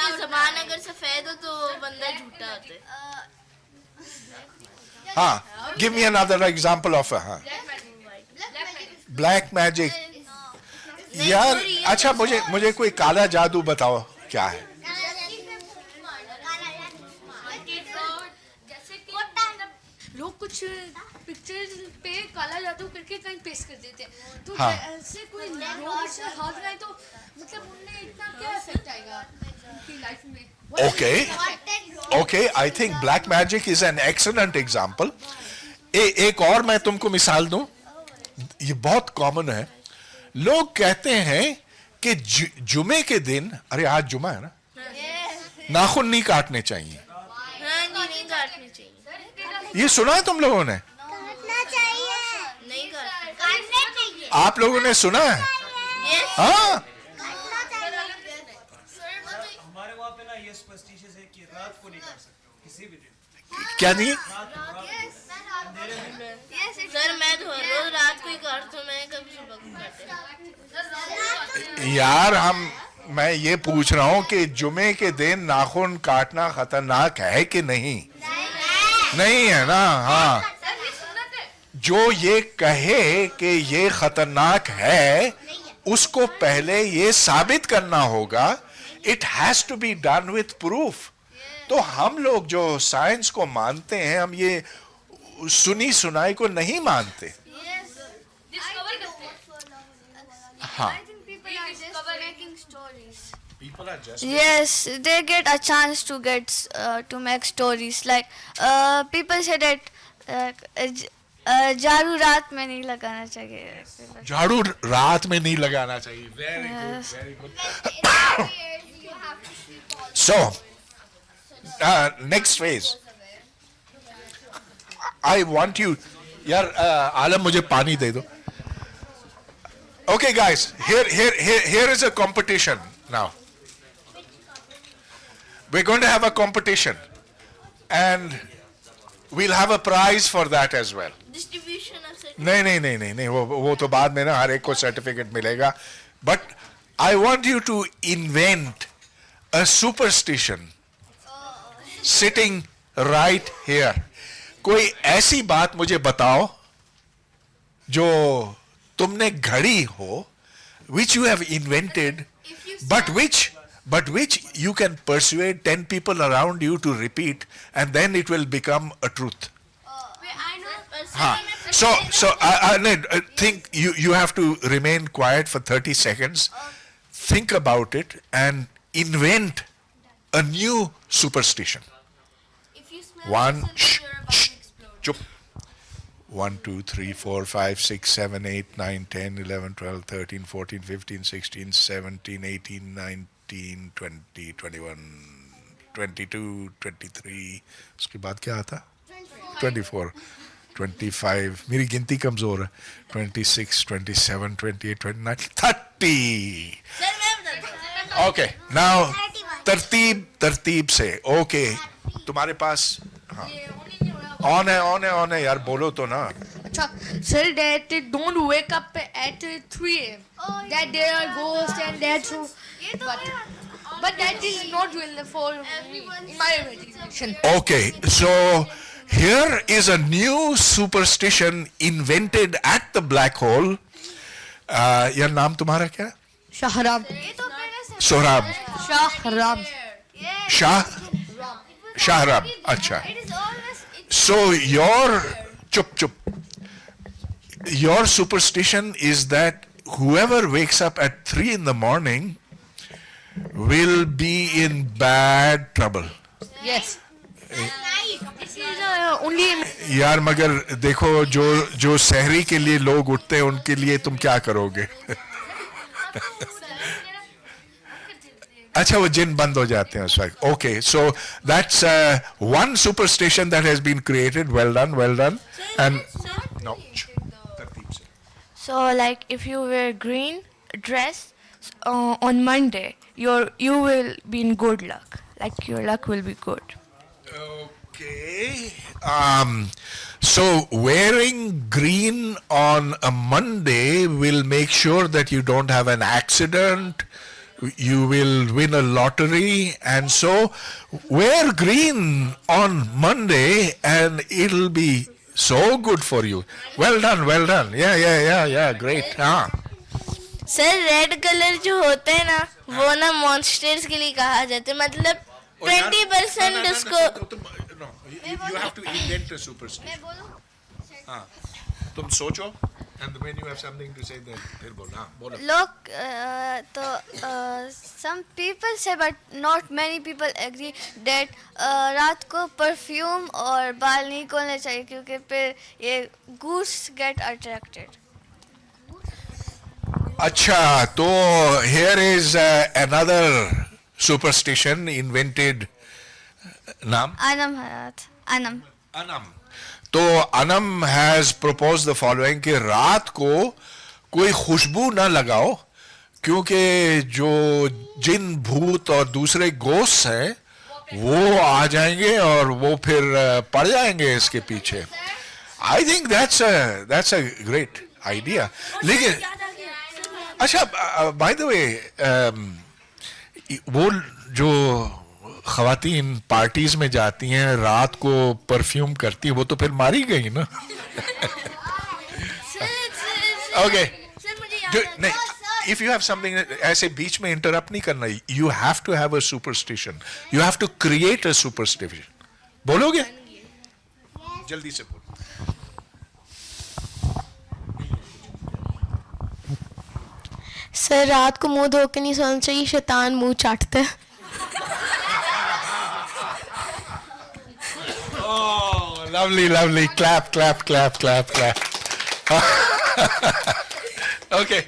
की ज़बान अगर सफेद हो तो बंदा झूठा होता है. हाँ, give me another example of हाँ. Black magic. यार अच्छा मुझे कोई काला जादू बताओ क्या है. लोग कुछ पिक्चर पे काला जादू करके कहीं पेस्ट कर देते हैं, तो हाँ. ऐसे कोई लोग से हाथ लगाए तो मतलब उनमें इतना क्या इफेक्ट आएगा उनकी लाइफ में. Okay, I think black magic is an excellent example. एक और मैं तुमको मिसाल दूं, ये बहुत कॉमन है. लोग कहते हैं कि जुमे के दिन, अरे आज जुमा है ना, नाखून नहीं काटने चाहिए. हाँ जी, नहीं काटनी चाहिए. ये सुना है तुम लोगों ने? नहीं काटनी चाहिए. आप लोगों ने सुना है? हाँ. हमारे वहाँ पे ना ये सुपरस्टिशियस है कि रात को नहीं काट सकते किसी भी दिन. क्या नहीं? सर मैं तो हर रोज रात को ही काटता हूँ, मैं कभी सुबह को काटता. यार मैं ये पूछ रहा हूं कि जुमे के दिन नाखून काटना खतरनाक है कि नहीं? नहीं है ना. हाँ, जो ये कहे कि ये खतरनाक है उसको पहले ये साबित करना होगा. It has to be done with proof. तो हम लोग जो साइंस को मानते हैं, हम ये सुनी सुनाई को नहीं मानते. हाँ. Yes, they get a chance to get to make stories. Like people say that झाड़ू रात में नहीं लगाना चाहिए. झाड़ू रात में नहीं लगाना चाहिए. Very good, very good. So, next phase. I want you, यार आलम मुझे पानी दे दो. Okay, guys, here is a competition now. We're going to have a competition, and we'll have a prize for that as well. Distribution of नहीं वो तो बाद में ना हर एक को सर्टिफिकेट मिलेगा. But I want you to invent a superstition sitting right here. कोई ऐसी बात मुझे बताओ जो तुमने घड़ी हो, which you have invented, but which you can persuade 10 people around you to repeat, and then it will become a truth. So I think you have to remain quiet for 30 seconds. Think about it and invent a new superstition. One, chup. 1, 2, 3, 4, 5, 6, 7, 8, 9, 10, 11, 12, 13, 14, 15, 16, 17, 18, 19, 20, 21, 22, 23. उसके बाद क्या आता? 24, 25. मेरी गिनती कमजोर है. 26, 27, 28, 29, 30. Okay, now तरतीब से. Okay, तुम्हारे पास हाँ. ऑन है यार, बोलो तो ना. अच्छा sir, that don't wake up at 3 a.m. That there are ghosts and that so, but that is not real for me in my imagination. Okay, so here is a new superstition invented at the black hole. यार नाम तुम्हारा क्या है? Shahram. Sohrab. Shahram. शाहराब. अच्छा. So your your superstition is that whoever wakes up at 3 in the morning will be in bad trouble. Yes. This is only. यार मगर देखो जो सहरी के लिए लोग उठते हैं उनके लिए तुम क्या करोगे? अच्छा वो जिन बंद हो जाते हैं उस वक्त. Okay, so that's one superstition that has been created. Well done. And no. So like if you wear green dress on Monday, you will be in good luck. Like your luck will be good. Okay. So wearing green on a Monday will make sure that you don't have an accident, you will win a lottery, and so wear green on Monday and it'll be so good for you. Well done, well done. Yeah, great. Sir red colour जो होते हैं ना वो ना monsters के लिए कहा जाता है मतलब 20% उसको No, you have to invent a superstition. तुम सोचो, and when you have something to say, then फिर बोलो. बोलो. Look, some people say, but not many people agree that रात को परफ्यूम और बाल नहीं खोलने चाहिए क्योंकि फिर ये goose get attracted. अच्छा, तो here is another superstition invented. नाम? Anam Hayat. Anam. तो Anam has proposed the following कि रात को कोई खुशबू ना लगाओ क्योंकि जो जिन भूत और दूसरे गोस्ट हैं वो आ जाएंगे और वो फिर पड़ जाएंगे इसके पीछे. I think that's a great idea. लेकिन अच्छा, by the way, वो जो खवातीन पार्टीज में जाती हैं रात को परफ्यूम करती हैं वो तो फिर मारी गई ना. ओके, नहीं, if you have something ऐसे बीच में इंटरप्ट नहीं करना. You have to have a superstition. You have to create a superstition. बोलोगे? जल्दी से बोलो. सर रात को मुंह धो के नहीं सोना चाहिए, शैतान मुंह चाटता है. Oh, lovely. Clap. Okay.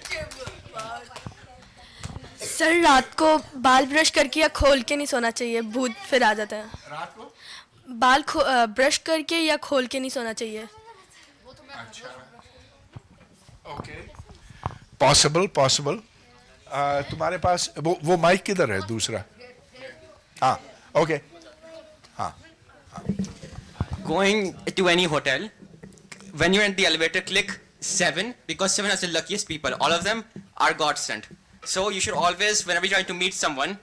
Sir रात को बाल ब्रश करके या खोल के नहीं सोना चाहिए, भूत फिर आ जाते हैं. रात को बाल ब्रश करके या खोल के नहीं सोना चाहिए. Okay. Possible. तुम्हारे पास वो माइक किधर है दूसरा? हाँ, okay. हाँ. Going to any hotel, when you're in the elevator, click 7 because 7 has the luckiest people. All of them are God sent. So you should always, whenever you're trying to meet someone,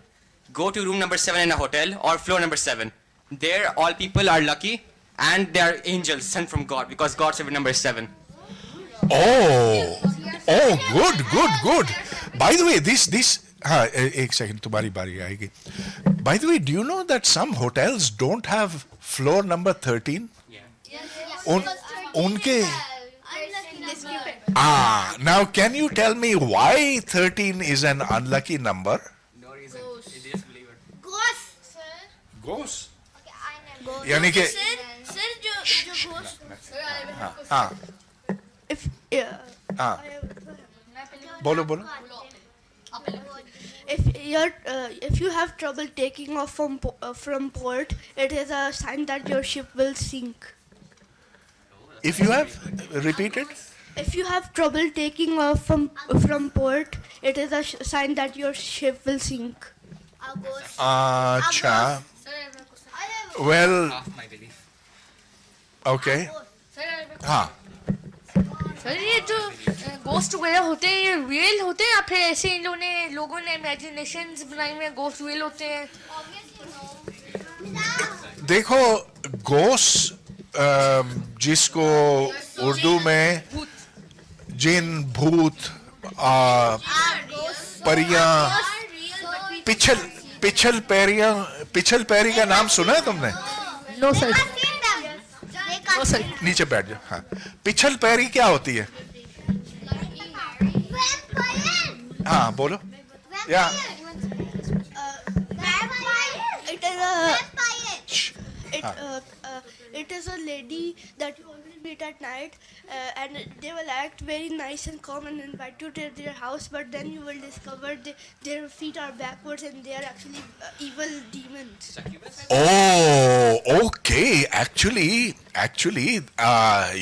go to room number 7 in a hotel or floor number 7. There, all people are lucky and they are angels sent from God because God's favorite number is 7. Oh, good. By the way, this. हाँ, एक second तुम्हारी बारी आएगी. By the way, do you know that some hotels don't have floor number 13? उनके now can you tell me why 13 is an unlucky number? No reason. It is believer. Ghost. यानी कि sir जो हाँ If हाँ बोलो. if you have trouble taking off from port, it is a sign that your ship will sink. If you have repeated. If you have trouble taking off from port, it is a sign that your ship will sink. अच्छा. Well. Half my belief. Okay. हाँ. Sir ये जो ghost वगैरह होते हैं ये real होते हैं या फिर ऐसे इन लोगों ने इमेजिनेशंस बनाई हुई हैं, गोस्ट रियल होते हैं? देखो गोस्ट जिसको उर्दू में जिन भूत परियां पिछल पैरी का नाम सुना है तुमने? No sir. नीचे बैठ जाओ. हाँ, पिछल पैरी क्या होती है? हाँ बोलो. या It is a lady that you always meet at night, and they will act very nice and calm and invite you to their house, but then you will discover their feet are backwards and they are actually evil demons. Oh, okay. Actually,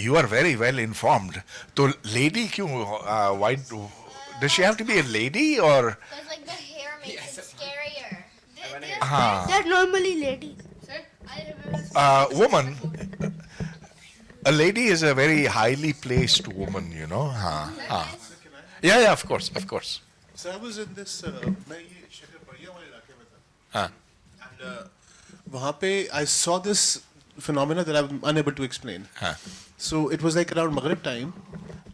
you are very well informed. So, lady, क्यों? Why? Does she have to be a lady or? Because like the hair makes it scarier. They're normally ladies. Woman. A lady is a very highly placed woman, you know. Yeah, of course. So I was in this मैं ये शक्करपड़िया वाले इलाके में था हाँ and वहाँ पे I saw this phenomena that I'm unable to explain. हाँ So it was like around Maghrib time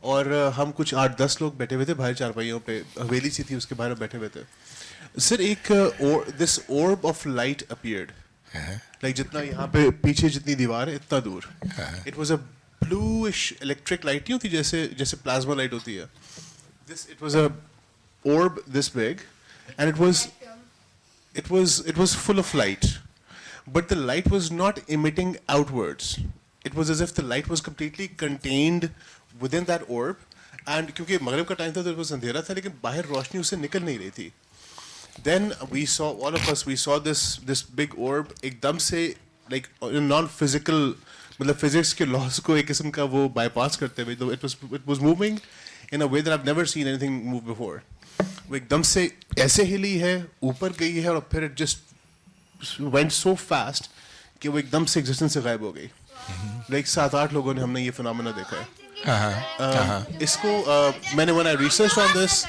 और हम कुछ 8-10 लोग बैठे हुए थे बाहर चारपाइयों पे, हवेली सी थी उसके बाहर बैठे हुए थे. सर एक this orb of light appeared. Like जितना यहाँ पे पीछे जितनी दीवार है इतना दूर. It was a bluish electric light, नहीं होती जैसे plasma light होती है. It was a orb this big and it was full of light, but the light was not emitting outwards. It was as if the light was completely contained within that orb, and क्योंकि मगरिब का time था तो it was अंधेरा था लेकिन बाहर रोशनी उससे निकल नहीं रही थी. Then we saw, all of us, we saw this big orb एकदम से like non-physical, मतलब physics के laws को एक किस्म का वो bypass करते हुए, तो it was moving in a way that I've never seen anything move before. वो एकदम से ऐसे हिली है, ऊपर गई है और फिर it just went so fast कि वो एकदम से existence से गायब हो गई. Like 7-8 लोगों ने हमने ये phenomena देखा है. इसको मैंने when I researched on this,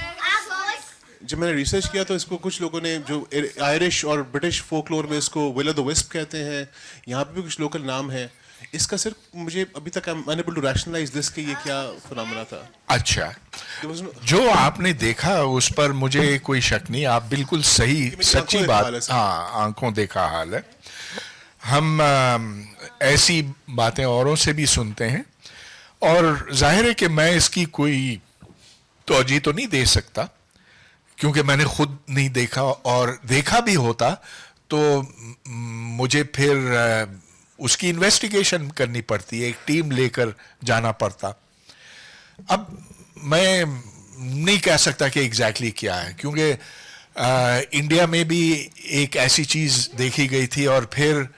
जब मैंने रिसर्च किया तो इसको कुछ लोगों ने जो आयरिश और ब्रिटिश फोकलोर में इसको विल ऑफ द विस्प कहते हैं, यहाँ पे भी कुछ लोकल नाम है. इसका सिर्फ मुझे अभी तक I'm unable to rationalize this कि ये क्या फिनोमेना था. अच्छा, जो आपने देखा उस पर मुझे कोई शक नहीं, आप बिल्कुल सही सच्ची बात, हाँ आंखों देखा हाल है. हम ऐसी बातें औरों से भी सुनते हैं और जाहिर है कि मैं इसकी कोई तौजी तो नहीं दे सकता क्योंकि मैंने खुद नहीं देखा, और देखा भी होता तो मुझे फिर उसकी इन्वेस्टिगेशन करनी पड़ती है, एक टीम लेकर जाना पड़ता. अब मैं नहीं कह सकता कि एग्जैक्टली क्या है क्योंकि इंडिया में भी एक ऐसी चीज़ देखी गई थी और फिर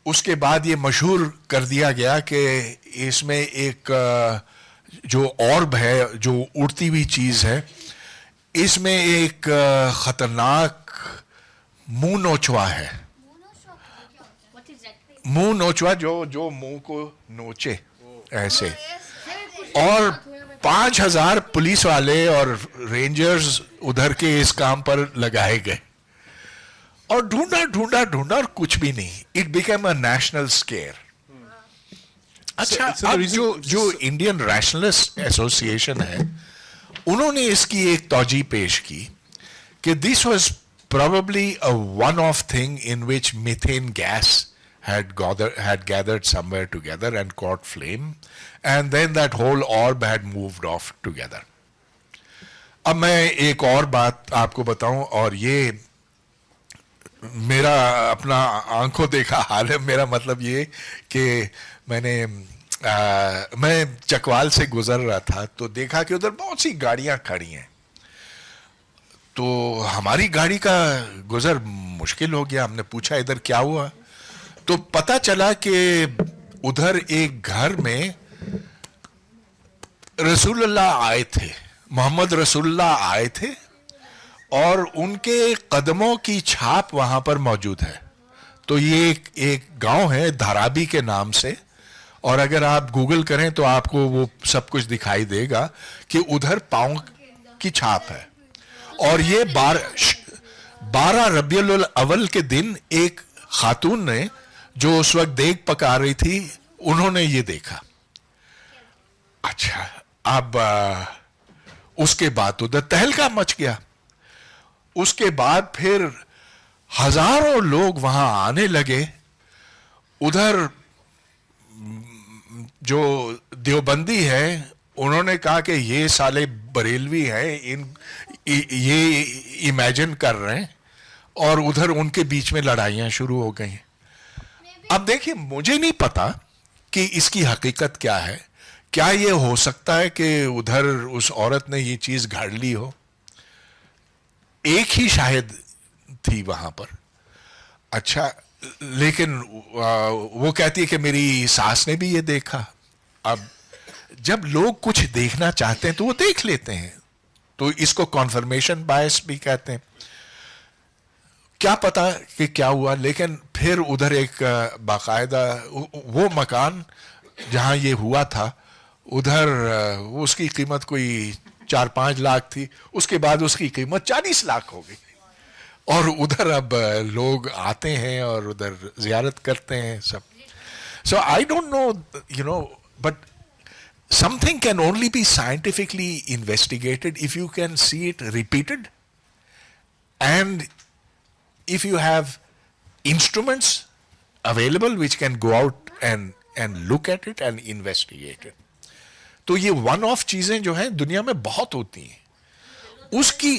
उसके बाद ये मशहूर कर दिया गया कि इसमें एक जो ऑर्ब है, जो उड़ती हुई चीज़ है, इसमें एक खतरनाक मुंह नोचवा है. मुंह नोचवा जो मुंह को नोचे ऐसे, और 5000 पुलिस वाले और रेंजर्स उधर के इस काम पर लगाए गए और ढूंढा और कुछ भी नहीं. It became a national square. अच्छा, अब जो इंडियन रैशनलिस्ट एसोसिएशन है उन्होंने इसकी एक तौजी पेश की कि this was probably a one-off thing in which methane gas had gathered somewhere together and caught flame, and then that whole orb had moved off together. अब मैं एक और बात आपको बताऊं, और ये मेरा अपना आंखों देखा हाल है. मेरा मतलब ये कि मैं चकवाल से गुजर रहा था तो देखा कि उधर बहुत सी गाड़ियां खड़ी हैं, तो हमारी गाड़ी का गुजर मुश्किल हो गया. हमने पूछा इधर क्या हुआ, तो पता चला कि उधर एक घर में रसूलुल्लाह आए थे, मोहम्मद रसूलुल्लाह आए थे और उनके कदमों की छाप वहां पर मौजूद है. तो ये एक गांव है धारावी के नाम से, और अगर आप गूगल करें तो आपको वो सब कुछ दिखाई देगा कि उधर पांव की छाप है. और ये 12 रबीउल अव्वल के दिन एक खातून ने जो उस वक्त देग पका रही थी, उन्होंने ये देखा. अच्छा, अब उसके बाद उधर तहलका मच गया. उसके बाद फिर हजारों लोग वहां आने लगे. उधर जो देवबंदी है उन्होंने कहा कि ये साले बरेलवी हैं, ये इमेजिन कर रहे हैं, और उधर उनके बीच में लड़ाइयां शुरू हो गई. अब देखिए, मुझे नहीं पता कि इसकी हकीकत क्या है. क्या ये हो सकता है कि उधर उस औरत ने ये चीज घड़ ली हो? एक ही शायद थी वहां पर. अच्छा, लेकिन वो कहती है कि मेरी सास ने भी ये देखा. अब जब लोग कुछ देखना चाहते हैं तो वो देख लेते हैं, तो इसको कॉन्फर्मेशन बायस भी कहते हैं. क्या पता कि क्या हुआ, लेकिन फिर उधर एक बाकायदा वो मकान जहां ये हुआ था, उधर उसकी कीमत कोई 4-5 लाख थी, उसके बाद उसकी कीमत 40 लाख हो गई। और उधर अब लोग आते हैं और उधर जियारत करते हैं सब। So I don't know, you know, but something can only be scientifically investigated if you can see it repeated, and if you have instruments available which can go out and look at it and investigate it. तो ये one off चीजें जो हैं दुनिया में बहुत होती हैं, उसकी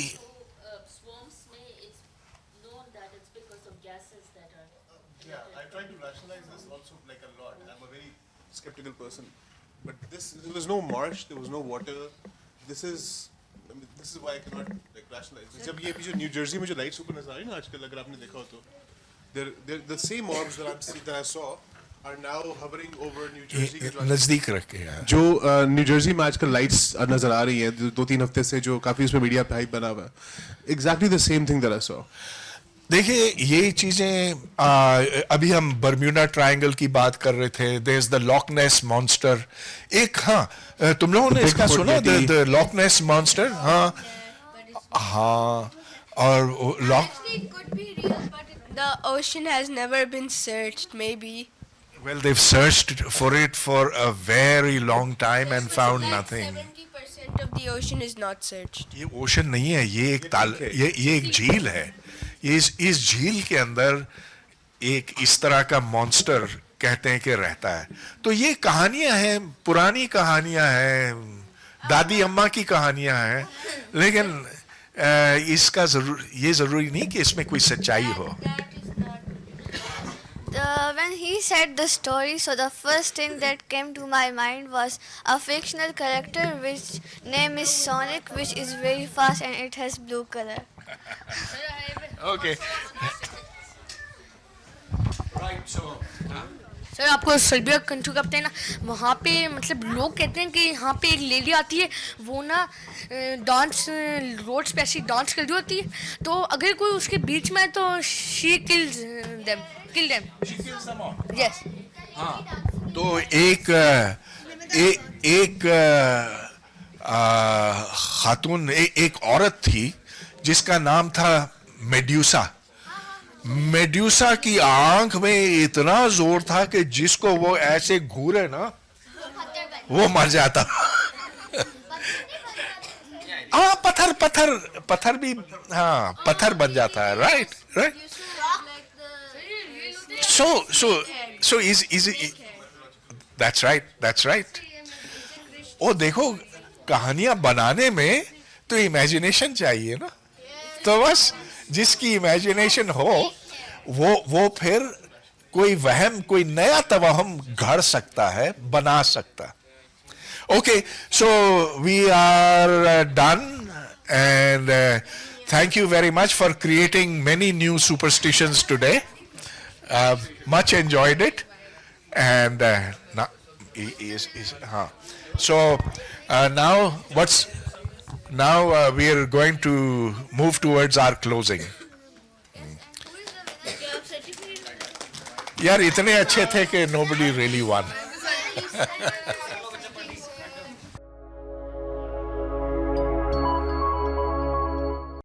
I try to rationalize this also like a lot. I'm a very skeptical person, but there was no marsh, there was no water. This is why I cannot like rationalize. जब ये अभी जो न्यू जर्सी में जो lights ऊपर नजर आ रही है ना आजकल, अगर आपने देखा हो तो, they're the same orbs that I saw are now hovering over New Jersey. नजदीक रख के यार, जो न्यू जर्सी में आजकल लाइट्स नजर आ रही हैं 2-3 हफ्ते से, जो काफी उसमें मीडिया पे हाइप बना हुआ है, exactly the same thing that I saw. देखिए ये चीजें अभी हम बर्म्यूडा ट्रायंगल की बात कर रहे थे, there is the Loch Ness monster. एक, हाँ, तुम लोगों ने इसका सुना, द लॉक नेस मॉन्स्टर? हाँ हाँ, और lock, It could be real, but the ocean has never been searched, maybe. well, they've searched for it for a very long time and found nothing. 70% of the ocean is not searched. ये ocean नहीं है, ये एक ये एक झील है। इस झील के अंदर एक इस तरह का मॉन्स्टर कहते हैं कि रहता है। तो ये कहानियां हैं, पुरानी कहानियां हैं, दादी अम्मा की कहानियां हैं, लेकिन इसका ये जरूरी नहीं कि इसमें कोई सच्चाई हो। When he said the story, so the first thing that came to my mind was a fictional character which name is Sonic, which is very fast and it has blue color. Okay. Right, so sir आपको Serbia country का पता है ना, वहाँ पे मतलब लोग कहते हैं कि यहाँ पे एक लेडी आती है, वो ना डांस रोड्स पे ऐसी डांस कर रही होती है, तो अगर कोई उसके बीच में है तो शी किल देम। यस। हाँ, तो एक खातून, एक औरत थी जिसका नाम था मेड्यूसा। मेड्यूसा की आंख में इतना जोर था कि जिसको वो ऐसे घूरे ना वो मर जाता। हाँ, पत्थर भी, हाँ, पत्थर बन जाता है। Right. So is that's right. ओ देखो, कहानियां बनाने में तो इमेजिनेशन चाहिए ना, तो बस जिसकी इमेजिनेशन हो वो फिर कोई वहम, कोई नया तवहम गढ़ सकता है, बना सकता है। Okay, so we are done, and thank you very much for creating many new superstitions today. Much enjoyed it, and so now we are going to move towards our closing. यार इतने अच्छे थे कि nobody really won.